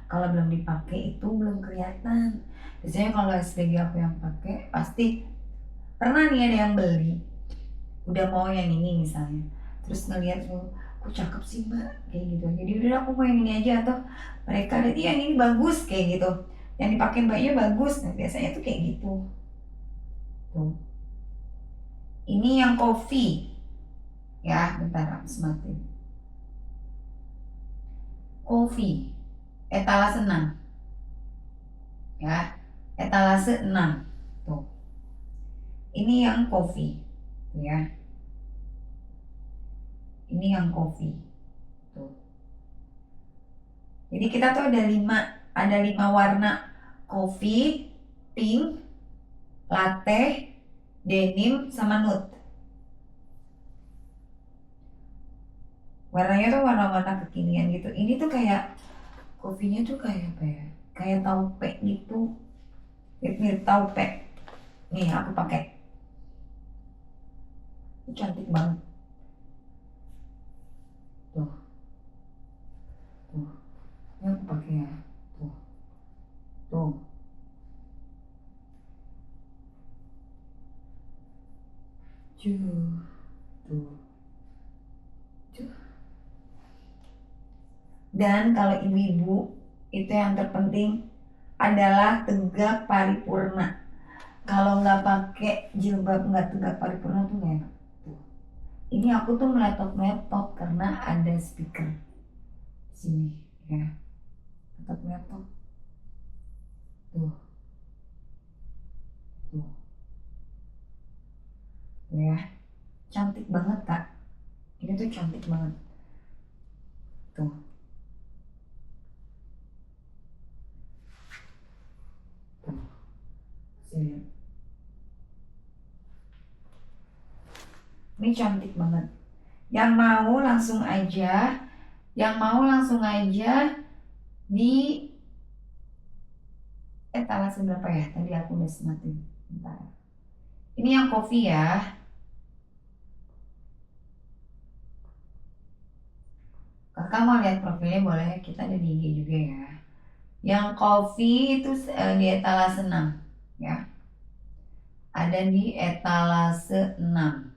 kalau belum dipakai itu belum kelihatan. Biasanya kalau SPG aku yang pakai pasti pernah nih ada yang beli udah mau yang ini misalnya, terus ngelihat kok cakep sih mbak kayak gitu, jadi udah aku mau yang ini aja, atau mereka lihat yang ini bagus kayak gitu, yang dipakai mbaknya bagus, nah biasanya tuh kayak gitu tuh. Ini yang coffee ya, bentar aku sematin. Coffee etalase 6 ya, etalase 6 tuh. Ini yang coffee ya, ini yang coffee tuh. Jadi kita tuh ada 5 warna: coffee, pink, latte, denim, sama nude. Warnanya tuh warna-warna kekinian gitu. Ini tuh kayak coffee-nya tuh kayak apa ya? Kayak taupe gitu. Mirip taupe. Nih aku pakai. Ini cantik banget. Tuh. Tuh. Ini aku pakai ya. Tuh. Tuh. Tuh. Tuh. Dan kalau ibu-ibu itu yang terpenting adalah tegak paripurna. Kalau nggak pakai jilbab nggak tegak paripurna tuh nggak enak. Tuh. Ini aku tuh meletot-meletot karena ada speaker di sini ya. Meletot-meletot. Tuh. Tuh. Tuh ya. Cantik banget kak. Ini tuh cantik banget. Tuh. Tuh. Sini. Ini cantik banget. Yang mau langsung aja, di etalase berapa ya? Tadi aku udah sematin. Bentar. Ini yang coffee ya. Kakak mau lihat profilnya boleh, kita ada di IG juga ya. Yang coffee itu di etalase 6 ya. Ada di etalase 6.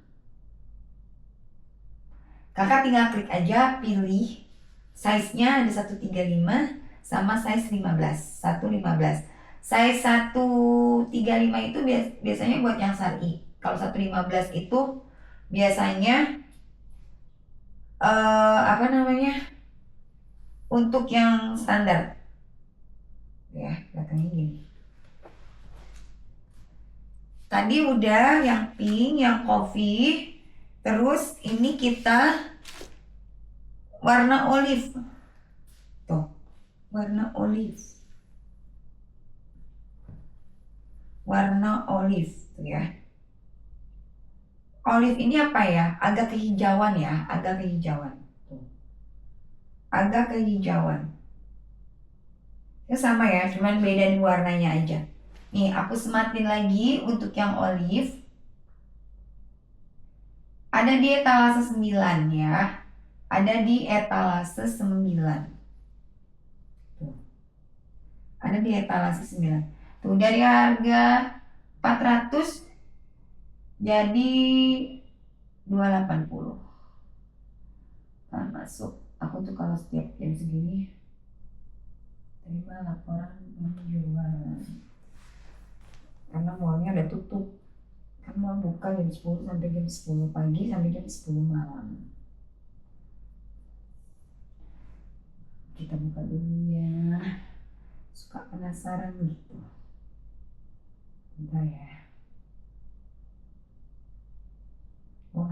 Kakak tinggal klik aja, pilih size-nya, ada 135 sama size 15, 115. Size 135 itu biasanya buat yang syar'i. Kalau 115 itu biasanya apa namanya? Untuk yang standar. Ya, belakangnya gini. Tadi udah yang pink, yang coffee. Terus ini kita warna olive. Tuh, warna olive. Warna olive tuh ya. Olive ini apa ya? Agak kehijauan ya, agak kehijauan. Tuh. Agak kehijauan. Itu sama ya, cuman beda di warnanya aja. Nih, aku sematin lagi untuk yang olive. Ada di etalase 9 ya. Ada di etalase 9. Tuh. Ada di etalase 9. Tuh, dari harga 400 jadi 280. Kan masuk. Aku tuh kalau setiap jam segini terima laporan penjualan. Karena mallnya udah tutup. Kan mall buka jam 10 sampai jam 10 pagi sampai jam 10 malam. Kita buka dulu ya. Suka penasaran gitu. Bentar ya. Wah.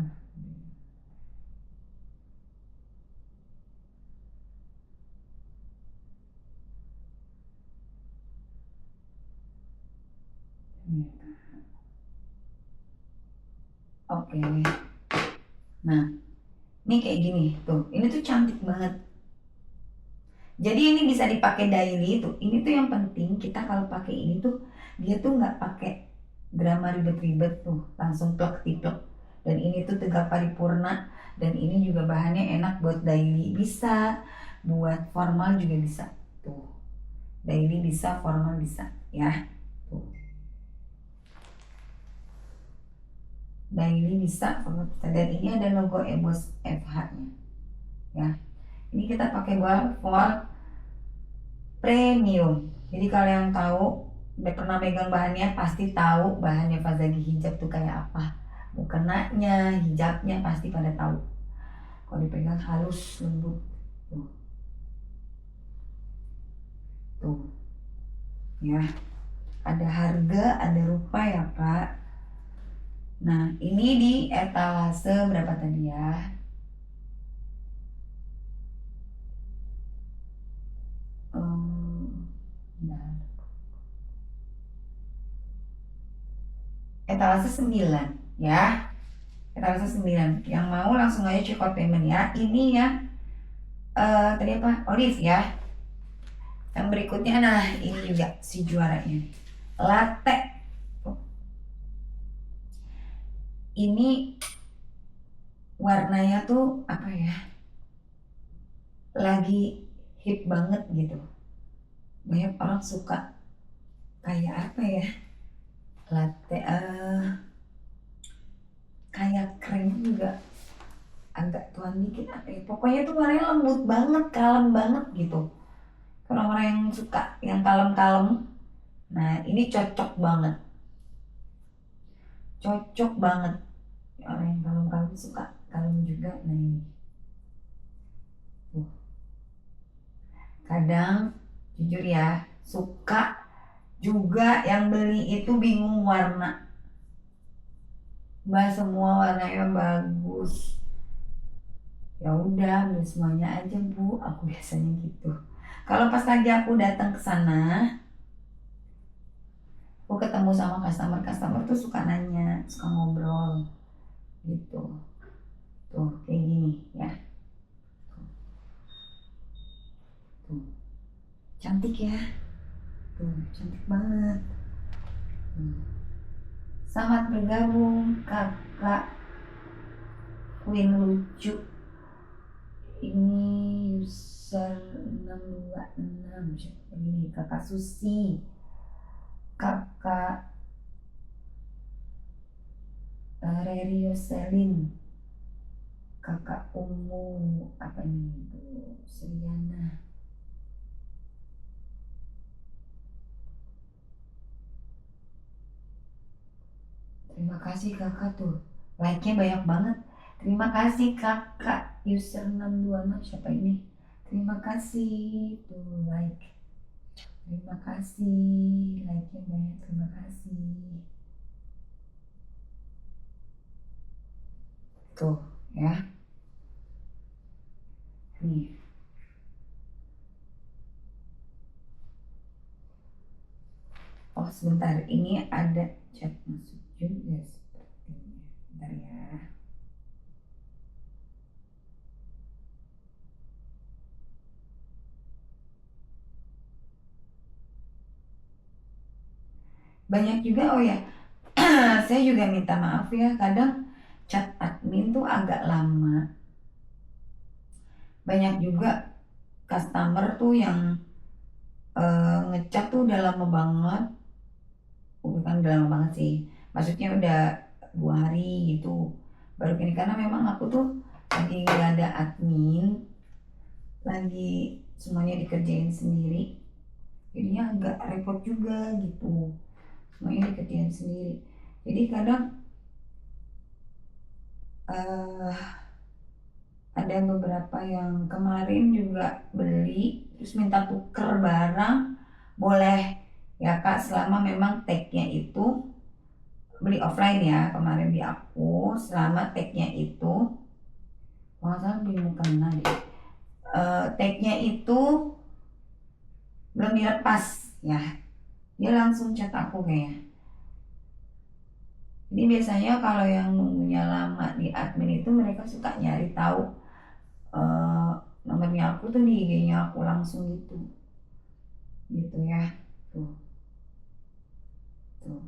Oke. Nah, ini kayak gini tuh. Ini tuh cantik banget. Jadi ini bisa dipakai daily tuh. Ini tuh yang penting kita kalau pakai ini tuh dia tuh nggak pakai drama ribet-ribet tuh, langsung plek tiplek. Dan ini tuh tegak paripurna. Dan ini juga bahannya enak buat daily bisa, buat formal juga bisa. Tuh, daily bisa, formal bisa, ya. Tuh, daily bisa, formal bisa. Dan ini ada logo Ebos FH-nya, ya. Ini kita pakai buat for premium. Jadi kalau yang tahu udah pernah megang bahannya pasti tahu bahannya Fazagi hijab tuh kayak apa. Mukenanya, hijabnya pasti pada tahu. Kalau dipegang halus, lembut. Tuh. Tuh. Ya. Ada harga, ada rupa ya, Kak. Nah, ini di etalase berapa tadi ya? Bentar. Etalase 9 ya. Etalase 9. Yang mau langsung aja check out payment ya. Ini ya tadi apa? Olive ya. Yang berikutnya, nah ini juga si juaranya, latte. Ini warnanya tuh apa ya, lagi hip banget gitu, banyak orang suka. Kayak apa ya, latte kayak krem juga agak tuan dikit apa ya, pokoknya tuh warnanya lembut banget, kalem banget gitu. Orang-orang yang suka yang kalem-kalem, nah ini cocok banget, cocok banget. Orang yang kalem-kalem suka kalem juga, nah ini tuh. Kadang jujur ya, suka juga yang beli itu bingung warna. Mbak semua warnanya bagus. Ya udah ambil semuanya aja Bu, aku biasanya gitu. Kalau pas lagi aku datang ke sana, aku ketemu sama customer tuh suka nanya, suka ngobrol gitu. Tuh kayak gini ya. Tuh. Cantik ya. Tuh, cantik banget. Selamat bergabung Kakak Queen lucu. Ini user 626. Siapa ini? Kakak Susi. Kakak Rerio Selin. Kakak Umu apa ini? Sriana. Terima kasih kakak tuh. Like-nya banyak banget. Terima kasih kakak user 626. Siapa ini? Terima kasih tuh like. Terima kasih like-nya banyak. Terima kasih. Tuh ya. Nih. Oh sebentar, ini ada chat masuk juga sepertinya. Bentar ya. Banyak juga, oh ya. Saya juga minta maaf ya, kadang chat admin tuh agak lama. Banyak juga customer tuh yang ngechat tuh udah lama banget. Bukan udah lama banget sih. Maksudnya udah 2 hari gitu. Baru ini karena memang aku tuh lagi gak ada admin, lagi semuanya dikerjain sendiri. Jadinya agak repot juga gitu. Semuanya dikerjain sendiri. Jadi kadang ada beberapa yang kemarin juga beli terus minta tuker barang, boleh ya Kak, selama memang tagnya itu beli offline ya, kemarin di aku selama tagnya itu salah beli mukena deh. Tagnya itu belum dilepas ya, dia langsung chat aku kayaknya. Jadi biasanya kalau yang nunggunya lama di admin itu mereka suka nyari tahu nomornya aku tuh di IG-nya aku langsung gitu ya. Tuh, tuh.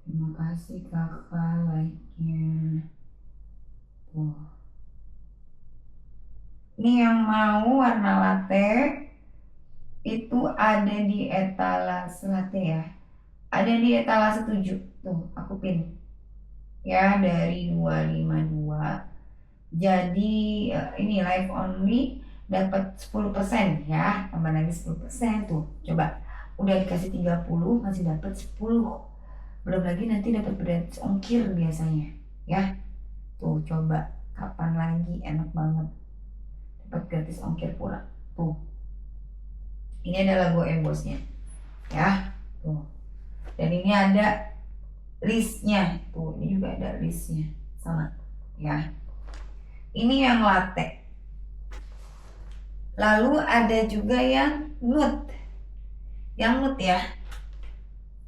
Terima kasih kakak like-nya. Tuh. Ini yang mau warna latte itu ada di etalase latte ya. Ada di etalase 7. Tuh, aku pin. Ya, dari 252. Jadi ini live only dapat 10% ya. Tambah lagi 10% tuh. Coba. Udah dikasih 30 masih dapat 10. Belum lagi nanti dapat gratis ongkir biasanya. Ya. Tuh, coba kapan lagi enak banget. Dapat gratis ongkir pula. Tuh. Ini adalah logo embossnya. Ya. Tuh. Dan ini ada listnya. Tuh, ini juga ada listnya. Sama. Ya. Ini yang latte. Lalu ada juga yang nude. Yang nude ya.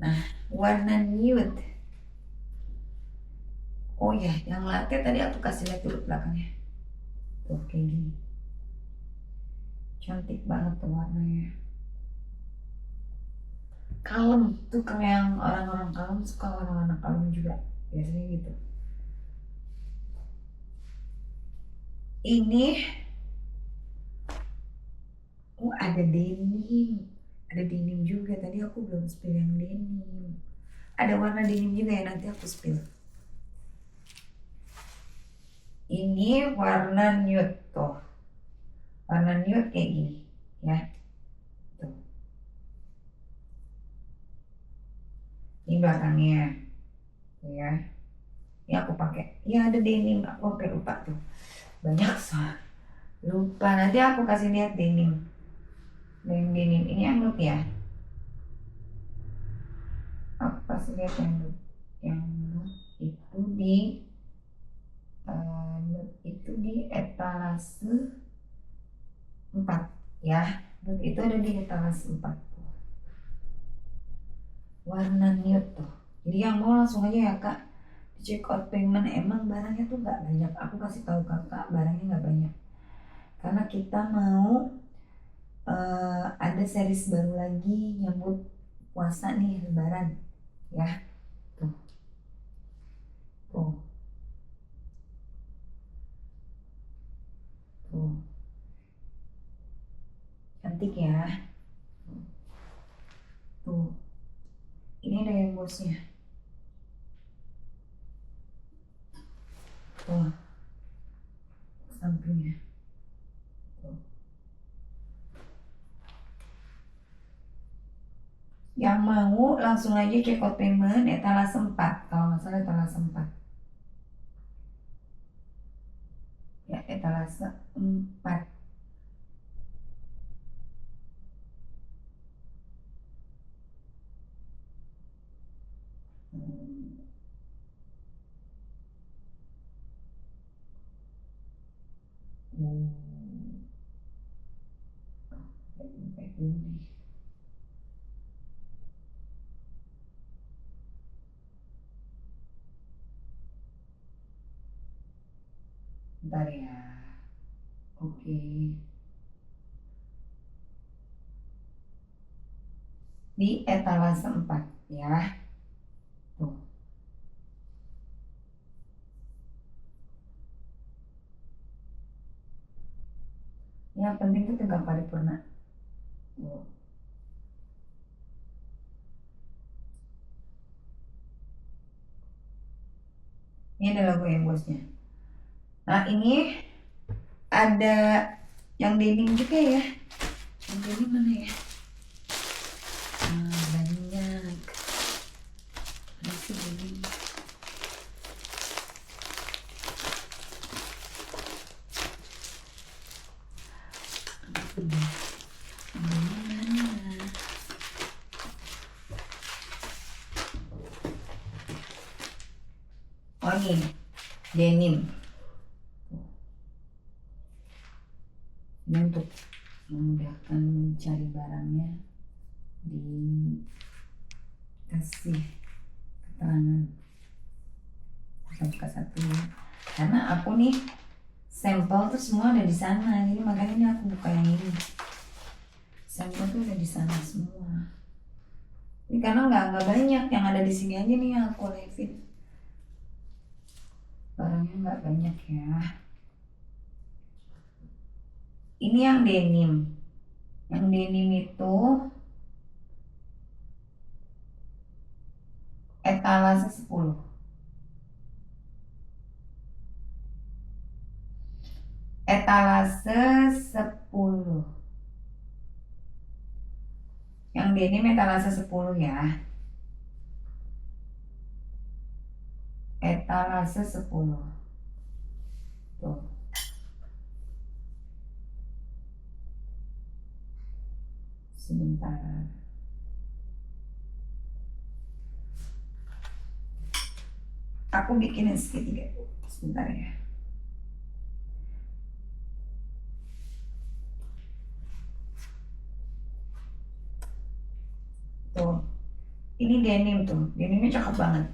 Nah, warna nude. Oh ya, yang latte tadi aku kasih lihat dulu belakangnya. Tuh, kayak gini. Cantik banget tuh warnanya. Kalem tuh, kalau yang orang-orang kalem suka warna-warna kalem juga. Biasanya gitu. Ini ada denim. Ada denim juga. Tadi aku belum spill yang denim. Ada warna denim juga ya, nanti aku spill. Ini warna nude tuh. Warna nude kayak gini ya. Tuh. Ini belakangnya. Tuh ya. Ini aku pakai. Ya ada denim, aku sampai lupa tuh. Banyak soal. Lupa, nanti aku kasih lihat denim. Denim ini yang nude ya. Aku kasih lihat yang nude. Yang nude itu di etalase 4 ya. Nude itu ada di etalase 4. Warna nude tuh. Jadi yang mau langsung aja ya Kak. Di check out payment, emang barangnya tuh nggak banyak. Aku kasih tahu Kakak barangnya nggak banyak. Karena kita mau ada series baru lagi nyambut puasa nih, lebaran ya. Tuh. Tuh. Tuh. Cantik ya. Tuh. Ini ada yang bosnya. Tuh. Sampingnya. Tuh. Yang mau langsung aja check out payment etalase 4. Kalau nggak salah etalase 4. Ya, etalase 4. Bentar ya. Oke. Di etalase 4 ya. Tuh. Yang penting tuh tegak paripurna. Tuh. Ini ada logo embossnya. Nah ini ada yang denim juga ya. Yang denim mana ya? Nah, banyak. Masih denim. Oh nih, denim. Ini untuk memudahkan mencari barangnya, dikasih keterangan satu karena aku nih sampel tuh semua ada di sana, jadi makanya ini aku buka yang ini. Sampel tuh udah di sana semua. Ini karena nggak banyak, yang ada di sini aja nih yang aku live-in. Barangnya nggak banyak ya. Ini yang denim. Yang denim itu etalase 10. Etalase 10. Yang denim etalase 10 ya. Etalase 10. Tuh. Sebentar. Aku bikinin segitiga dulu. Sebentar ya. Tuh. Ini denim tuh. Denimnya cakep banget.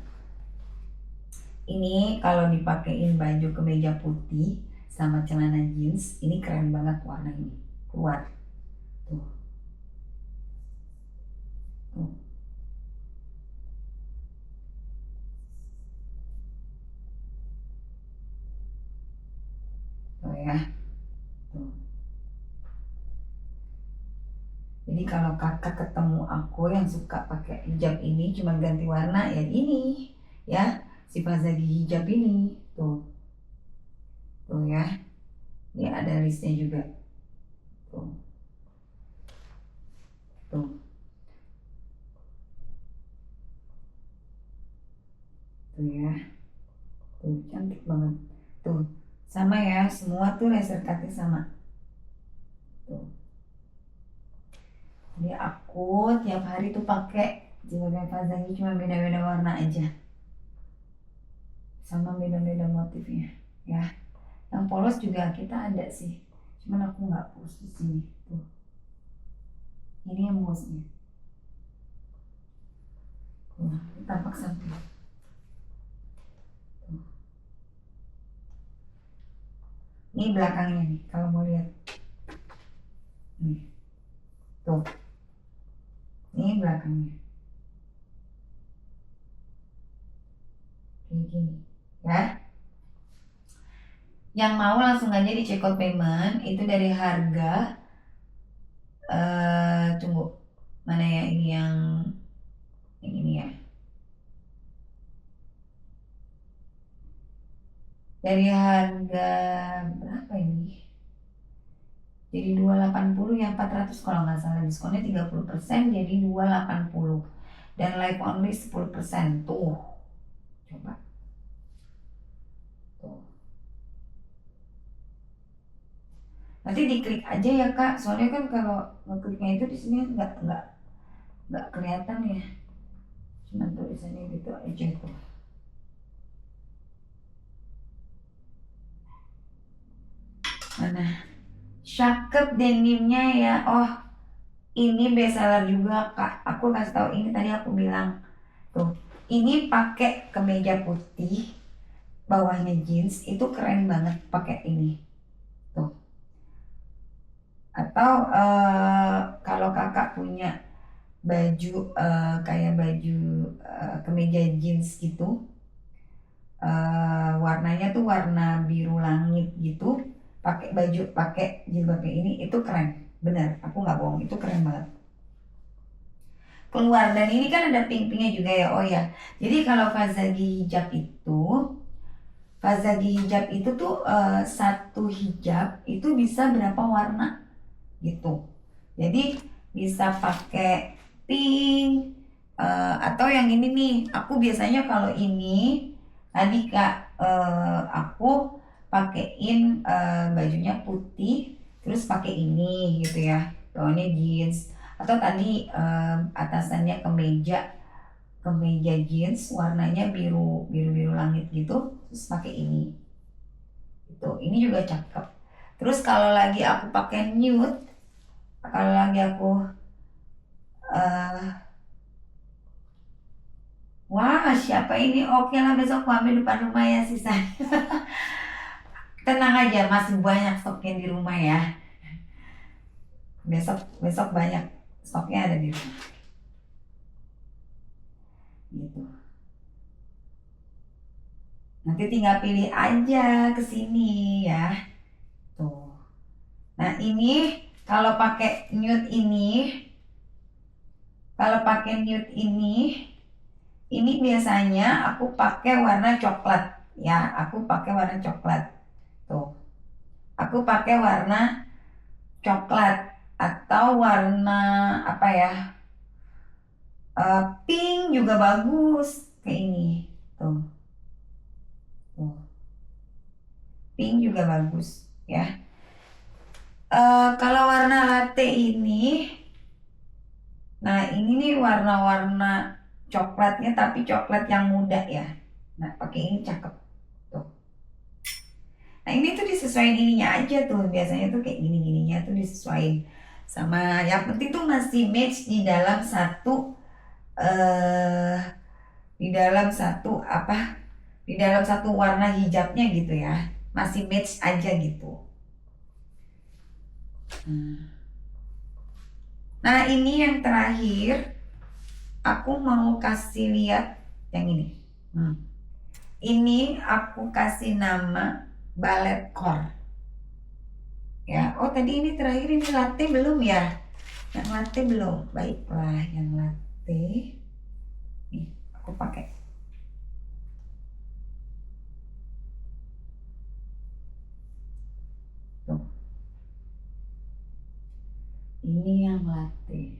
Ini kalau dipakein baju kemeja putih sama celana jeans, ini keren banget warna ini. Keluar. Tuh. Tuh. Tuh ya. Tuh. Jadi kalau kakak ketemu aku yang suka pakai hijab ini cuma ganti warna ya ini ya, si Fazagi hijab ini tuh. Tuh ya. Ini ada listnya juga. Tuh. Tuh. Tuh ya. Tuh cantik banget. Tuh. Sama ya, semua tuh laser cutnya sama. Tuh. Jadi aku tiap hari tuh pakai jilbab Fazagi, cuma beda-beda warna aja. Sama beda-beda motifnya ya. Yang polos juga kita ada sih. Cuman aku nggak post di sini. Tuh. Ini yang bosnya. Tuh, tampak samping. Tuh. Ini belakangnya nih, kalau mau lihat. Nih. Tuh. Ini belakangnya. Kayak gini. Ya. Yang mau langsung aja di check out payment. Itu dari harga tunggu. Mana ya ini yang ini ya. Dari harga berapa ini? Jadi 280 ya, 400 kalau nggak salah, diskonnya 30%, jadi 280 dan live only 10%. Tuh coba tuh, nanti diklik aja ya kak, soalnya kan kalau ngekliknya itu di sini nggak kelihatan ya, cuma tulisannya gitu aja tuh. Mana cakep denimnya ya. Oh ini bestseller juga kak, aku kasih tahu, ini tadi aku bilang tuh, ini pakai kemeja putih bawahnya jeans, itu keren banget pakai ini tuh. Atau kalau kakak punya baju kayak baju kemeja jeans gitu, warnanya tuh warna biru langit gitu, pakai baju pakai jilbabnya ini, itu keren bener, aku nggak bohong, itu keren banget keluar. Dan ini kan ada pink-pinknya juga ya. Oh ya, jadi kalau Fazagi hijab itu tuh satu hijab itu bisa berapa warna gitu. Jadi bisa pakai pink atau yang ini nih. Aku biasanya kalau ini tadi kak aku pakein bajunya putih terus pakai ini gitu ya, bawahnya jeans, atau tadi atasannya kemeja kemeja jeans warnanya biru langit gitu, terus pakai ini. Ini juga cakep. Terus kalau lagi aku pakai nude, kalau lagi aku wah siapa ini, oke lah besok aku ambil depan rumah ya sisanya. Tenang aja, masih banyak stoknya di rumah ya. Besok banyak stoknya ada di rumah gitu. Nanti tinggal pilih aja ke sini ya. Tuh. Nah ini kalau pakai nude ini biasanya aku pakai warna coklat ya. Aku pakai warna coklat. Tuh. Aku pakai warna coklat atau warna apa ya? Pink juga bagus kayak ini. Tuh. Tuh. Pink juga bagus ya. Kalau warna latte ini, nah ini nih warna-warna coklatnya tapi coklat yang muda ya. Nah pakai ini cakep tuh. Nah ini tuh disesuaikan ininya aja tuh, biasanya tuh kayak gini-gininya tuh disesuaikan sama, yang penting tuh masih match di dalam satu di dalam satu warna hijabnya gitu ya, masih match aja gitu. Nah ini yang terakhir aku mau kasih lihat yang ini. Ini aku kasih nama ballet core ya. Oh tadi ini terakhir ini latte belum ya? Yang latte belum. Baiklah, yang latte nih aku pakai. Tuh. Ini yang latte.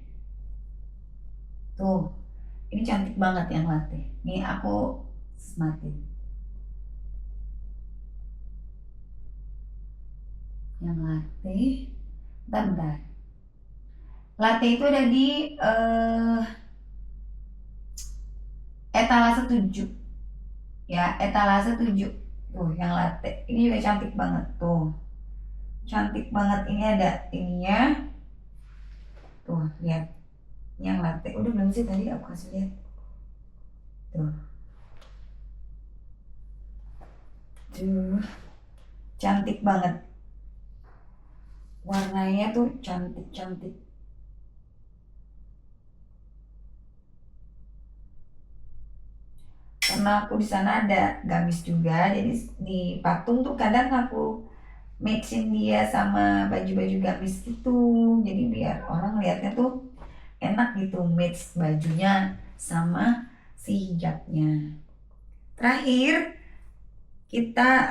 Tuh. Ini cantik banget yang latte. Nih aku semakin. Yang latte. Bentar. Latte itu ada di etalase 7. Ya, etalase 7. Tuh, yang latte. Ini juga cantik banget tuh. Cantik banget, ini ada ininya. Tuh, lihat. Yang latte udah belum sih tadi aku kasih lihat. Tuh. Tuh. Cantik banget. Warnanya tuh cantik-cantik. Karena aku di sana ada gamis juga, jadi di patung tuh kadang aku matching dia sama baju-baju gamis itu, jadi biar orang lihatnya tuh enak gitu, match bajunya sama si hijabnya. Terakhir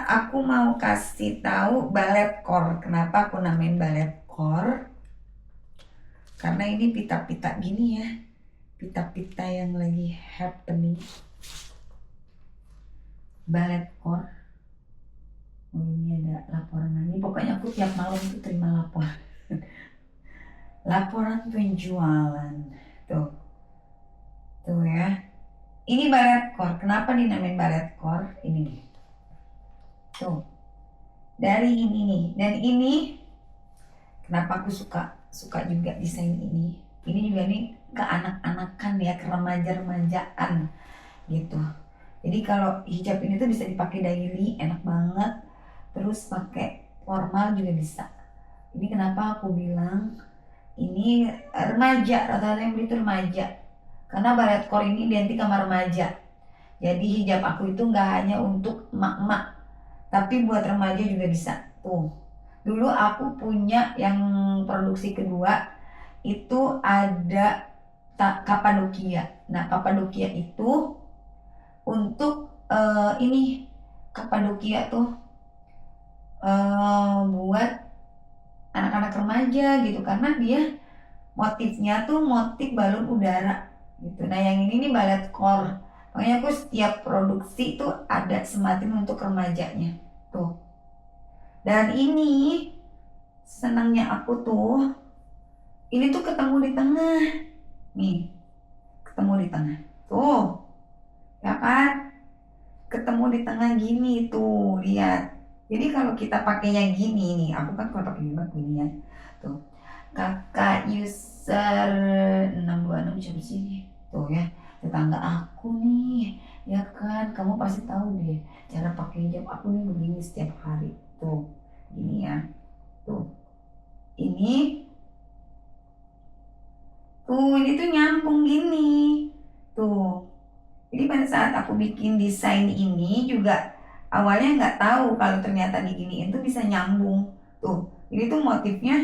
aku mau kasih tahu ballet core. Kenapa aku namain ballet core? Karena ini pita-pita gini ya, pita-pita yang lagi happening. Ballet core. Oh ini ada laporan lagi. Pokoknya aku tiap malam tuh terima laporan. Laporan penjualan. Tuh. Tuh ya. Ini ballet core. Kenapa dinamain ballet core? Ini nih. Tuh. Dari ini nih. Dan ini kenapa aku suka juga desain ini. Ini juga nih ke anak-anakan ya, ke remaja-remajaan gitu. Jadi kalau hijab ini tuh bisa dipakai daily, enak banget. Terus pakai formal juga bisa. Ini kenapa aku bilang ini remaja, rata-rata yang beli itu remaja. Karena ballet core ini identik sama remaja. Jadi hijab aku itu nggak hanya untuk emak-emak, tapi buat remaja juga bisa. Tuh. Dulu aku punya yang produksi kedua itu ada Kapadokia. Nah Kapadokia itu untuk ini Kapadokia tuh buat anak-anak remaja gitu, karena dia motifnya tuh motif balon udara gitu. Nah yang ini nih ballet core, makanya aku setiap produksi tuh ada sematin untuk remajanya tuh. Dan ini senangnya aku tuh, ini tuh ketemu di tengah nih, ketemu di tengah Tuh, ya kan? Ketemu di tengah gini tuh, lihat. Jadi kalau kita pakainya gini nih, aku kan kalau pakai jilbab gini ya. Tuh, kakak user 626 siapa sih? Tuh ya, tetangga aku nih. Ya kan, kamu pasti tahu deh cara pakai hijab aku nih begini setiap hari. Tuh, gini ya. Tuh, ini ini tuh nyambung gini. Tuh. Jadi pada saat aku bikin desain ini juga awalnya nggak tahu kalau ternyata diginiin tuh bisa nyambung. Tuh, ini tuh motifnya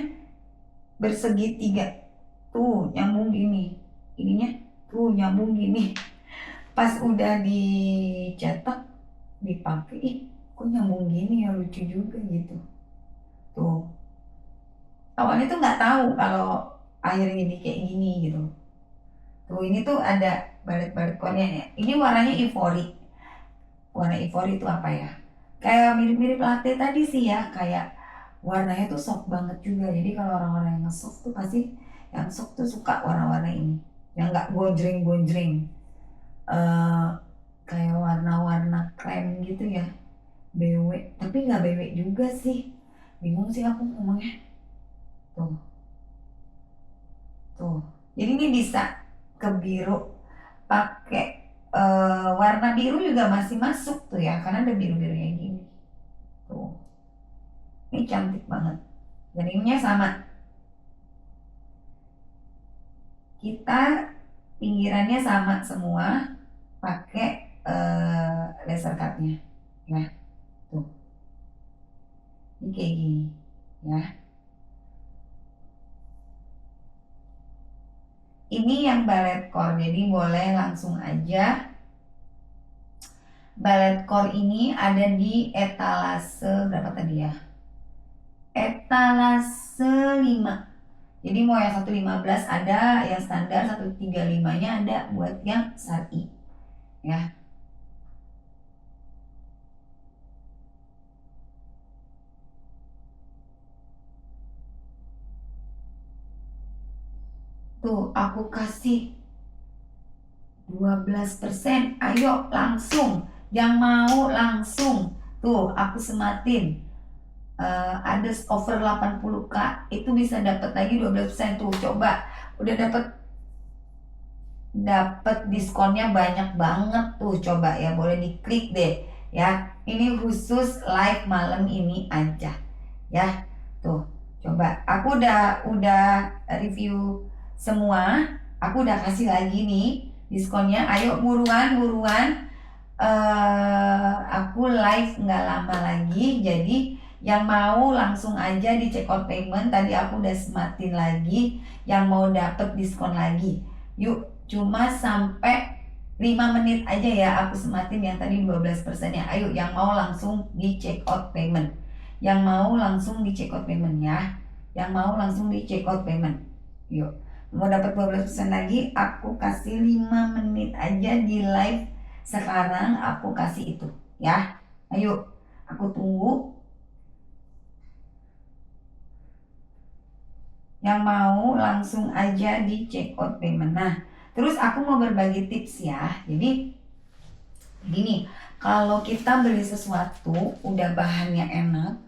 bersegitiga. Tuh, nyambung gini. Ininya tuh nyambung gini. Pas udah dicetak, dipakai, kok nyambung gini ya, lucu juga gitu. Tuh. Awalnya tuh nggak tahu kalau akhirnya jadi kayak gini gitu. Tuh, ini tuh ada balet-balet korea ya. Ini warnanya ivory. Warna ivory itu apa ya? Kayak mirip-mirip latte tadi sih ya, kayak warnanya tuh soft banget juga. Jadi kalau orang-orang yang nge-soft tuh pasti yang soft tuh suka warna-warna ini. Yang nggak gonjreng-gonjreng. eh Kayak warna-warna krem gitu ya. BW, tapi nggak BW juga sih. Bingung sih aku ngomongnya. Tuh, tuh. Jadi ini bisa ke biru pakai warna biru juga masih masuk tuh ya, karena ada biru-birunya gini. Tuh. Ini cantik banget. Dan ininya sama. Kita pinggirannya sama semua pakai laser cutnya. Ya, tuh. Ini kayak gini. Ya. Ini yang ballet core, jadi boleh langsung aja. Ballet core ini ada di etalase berapa tadi ya? Etalase 5. Jadi mau yang 115 ada, yang standar 135-nya ada buat yang syar'i. Ya. Tuh, aku kasih 12%. Ayo langsung. Yang mau langsung. Tuh, aku sematin. Ada over 80k itu bisa dapat lagi 12%. Tuh, coba udah dapat diskonnya banyak banget tuh. Coba ya, boleh diklik deh ya. Ini khusus live malam ini aja ya. Tuh, coba aku udah review semua. Aku udah kasih lagi nih diskonnya. Ayo buruan. Aku live nggak lama lagi, jadi yang mau langsung aja di check out payment. Tadi aku udah sematin lagi yang mau dapet diskon lagi. Yuk, cuma sampai 5 menit aja ya aku sematin yang tadi 12%-nya. Ayo yang mau langsung di check out payment. Yang mau langsung di check out payment ya. Yang mau langsung di check out payment. Yuk, mau dapat 12% lagi, aku kasih 5 menit aja di live sekarang, aku kasih itu ya. Ayo, aku tunggu yang mau langsung aja di check out payment. Nah, terus aku mau berbagi tips ya. Jadi gini, kalau kita beli sesuatu udah bahannya enak,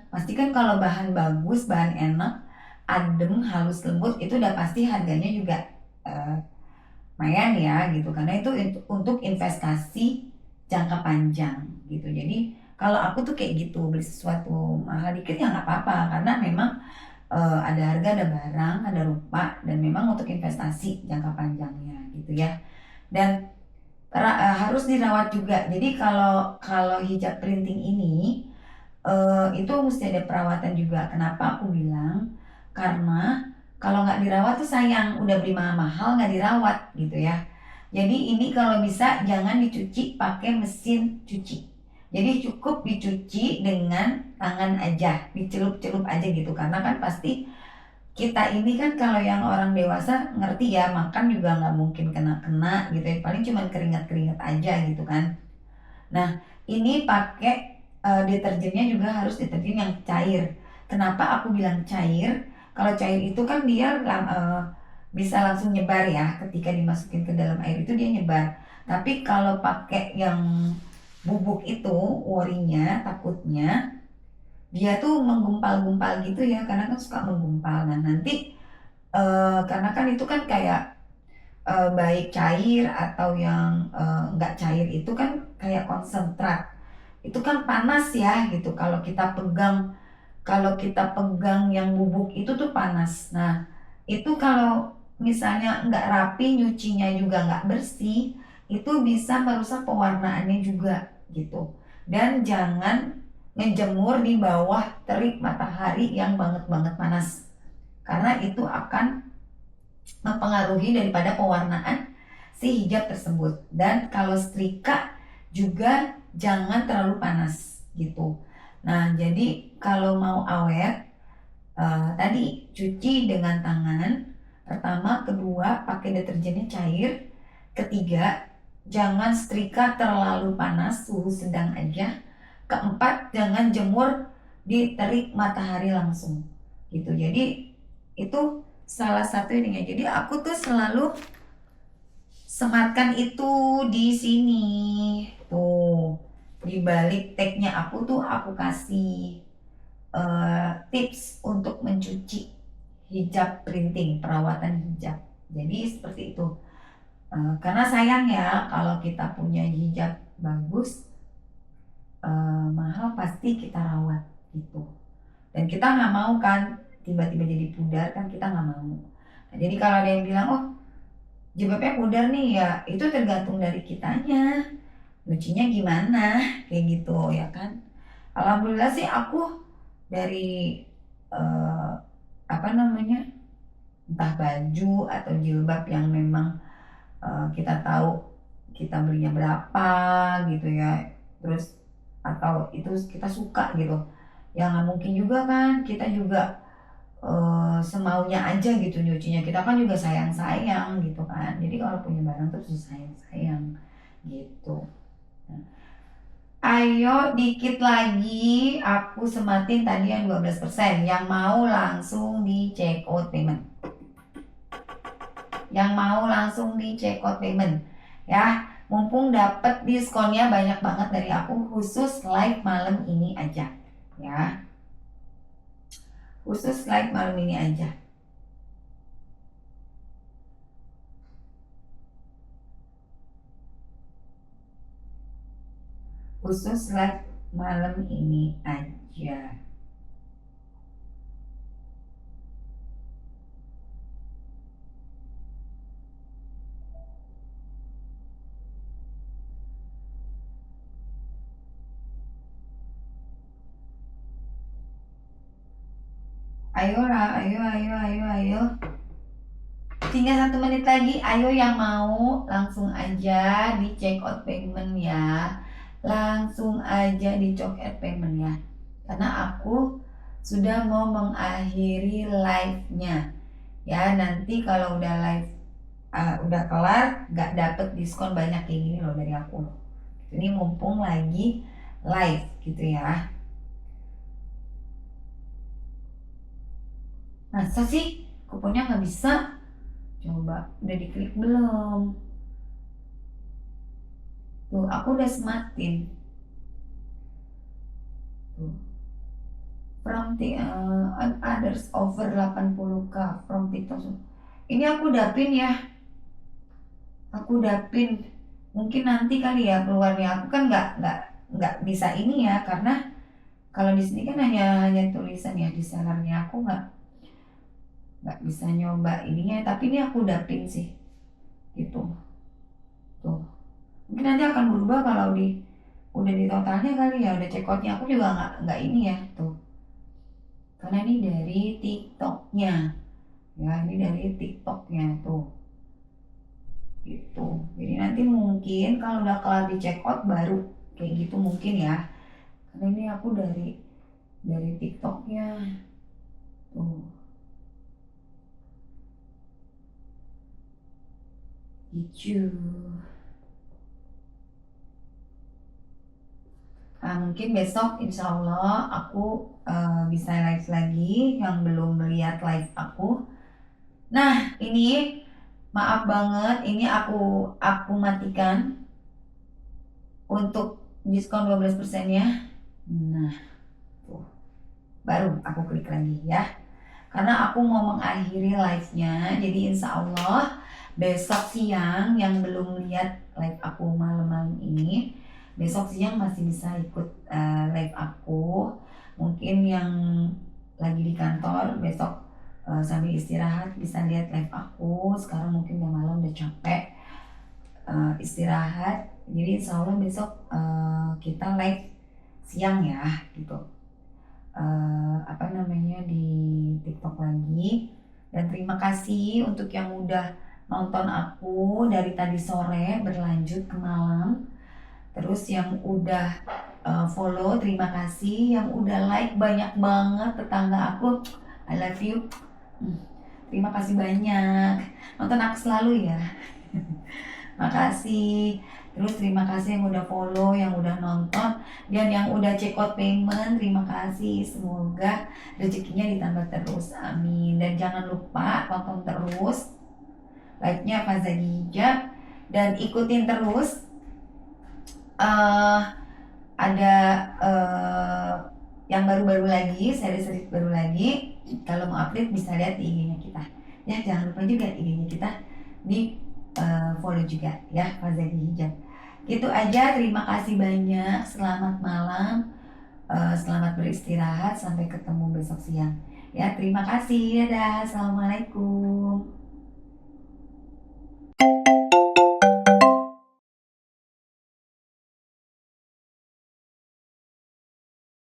pastikan kalau bahan bagus, bahan enak, adem, halus, lembut, itu udah pasti harganya juga lumayan ya gitu, karena itu untuk investasi jangka panjang gitu. Jadi kalau aku tuh kayak gitu, beli sesuatu mahal dikit ya nggak apa-apa, karena memang ada harga, ada barang, ada rupa, dan memang untuk investasi jangka panjangnya gitu ya. Dan harus dirawat juga. Jadi kalau hijab printing ini itu mesti ada perawatan juga. Kenapa aku bilang? Karena kalau nggak dirawat tuh sayang, udah beli mahal-mahal nggak dirawat gitu ya. Jadi ini kalau bisa jangan dicuci pakai mesin cuci. Jadi cukup dicuci dengan tangan aja, dicelup-celup aja gitu. Karena kan pasti kita ini kan kalau yang orang dewasa ngerti ya, makan juga nggak mungkin kena-kena gitu ya. Paling cuma keringat-keringat aja gitu kan. Nah, ini pakai deterjennya juga harus deterjen yang cair. Kenapa aku bilang cair? Kalau cair itu kan dia bisa langsung nyebar ya, ketika dimasukin ke dalam air itu dia nyebar. Tapi kalau pakai yang bubuk itu, worry-nya, takutnya dia tuh menggumpal-gumpal gitu ya, karena kan suka menggumpal. Nah nanti karena kan itu kan kayak baik cair atau yang nggak cair itu kan kayak konsentrat. Itu kan panas ya gitu. Kalau kita pegang yang bubuk itu tuh panas. Nah, itu kalau misalnya nggak rapi, nyucinya juga nggak bersih, itu bisa merusak pewarnaannya juga gitu. Dan jangan ngejemur di bawah terik matahari yang banget-banget panas. Karena itu akan mempengaruhi daripada pewarnaan si hijab tersebut. Dan kalau setrika juga jangan terlalu panas gitu. Nah, jadi kalau mau awet, tadi cuci dengan tangan. Pertama, kedua pakai deterjennya cair. Ketiga, jangan setrika terlalu panas, suhu sedang aja. Keempat, jangan jemur di terik matahari langsung gitu. Jadi itu salah satu ininya. Jadi aku tuh selalu sematkan itu di sini tuh, di balik tagnya aku tuh aku kasih tips untuk mencuci hijab printing, perawatan hijab. Jadi seperti itu. Karena sayang ya kalau kita punya hijab bagus, mahal, pasti kita rawat gitu. Dan kita nggak mau kan tiba-tiba jadi pudar, kan kita nggak mau. Nah, jadi kalau ada yang bilang, oh jilbabnya pudar nih, ya itu tergantung dari kitanya, nyucinya gimana, kayak gitu ya kan. Alhamdulillah sih aku dari eh, apa namanya, entah baju atau jilbab yang memang kita tahu kita belinya berapa gitu ya, terus atau itu kita suka gitu ya, nggak mungkin juga kan kita juga semaunya aja gitu nyucinya. Kita kan juga sayang-sayang gitu kan. Jadi kalau punya barang terus sayang-sayang gitu. Nah, ayo dikit lagi aku sematin tadi yang 12%. Yang mau langsung di check out payment. Yang mau langsung di check out payment ya. Mumpung dapat diskonnya banyak banget dari aku, khusus live malam ini aja ya. Khusus live malam ini aja. Khusus live malam ini aja. Ayolah, ayo. Tinggal 1 menit lagi. Ayo yang mau langsung aja di check out payment ya. Langsung aja di check out payment ya. Karena aku sudah mau mengakhiri live-nya. Ya, nanti kalau udah live udah kelar, gak dapet diskon banyak kayak gini loh dari aku loh. Ini mumpung lagi live gitu ya. Masa sih kuponnya nggak bisa? Coba, udah diklik belum? Tuh, aku udah sematin. Tuh. From others over 80k from TikTok. Ini aku udah pin ya. Aku udah pin. Mungkin nanti kali ya keluarnya. Aku kan nggak bisa ini ya, karena kalau di sini kan hanya tulisan ya di sellernya. Aku nggak bisa nyoba ininya, tapi ini aku udah pin sih gitu tuh. Mungkin nanti akan berubah kalau udah di totalnya kali ya, udah check outnya. Aku juga nggak ini ya tuh, karena ini dari TikToknya ya, ini dari TikToknya tuh gitu. Jadi nanti mungkin kalau udah kelar di check out baru kayak gitu mungkin ya, karena ini aku dari TikToknya tuh gitu. Mungkin besok insya Allah aku bisa live lagi. Yang belum melihat live aku Nah, ini maaf banget, ini aku matikan untuk diskon 12% ya. Nah, tuh. Baru aku klik lagi ya. Karena aku mau mengakhiri live-nya, jadi insya Allah besok siang yang belum lihat live aku malam-malam ini, besok siang masih bisa ikut live aku. Mungkin yang lagi di kantor besok sambil istirahat bisa lihat live aku. Sekarang mungkin udah malam udah capek istirahat. Jadi insya Allah besok kita live siang ya gitu. Di TikTok lagi. Dan terima kasih untuk yang udah nonton aku dari tadi sore berlanjut ke malam. Terus yang udah follow, terima kasih. Yang udah like banyak banget tetangga aku. I love you. Terima kasih banyak. Nonton aku selalu ya. Makasih. Terus terima kasih yang udah follow, yang udah nonton, dan yang udah check out payment. Terima kasih. Semoga rezekinya ditambah terus. Amin. Dan jangan lupa tonton terus live-nya Fazali Hijab dan ikutin terus. Ada yang baru-baru lagi, seri-seri baru lagi. Kalau mau update bisa lihat di IG-nya kita. Ya, jangan lupa juga IG-nya kita di follow juga ya Fazali Hijab. Gitu aja, terima kasih banyak. Selamat malam, selamat beristirahat, sampai ketemu besok siang. Ya, terima kasih. Dadah, assalamualaikum.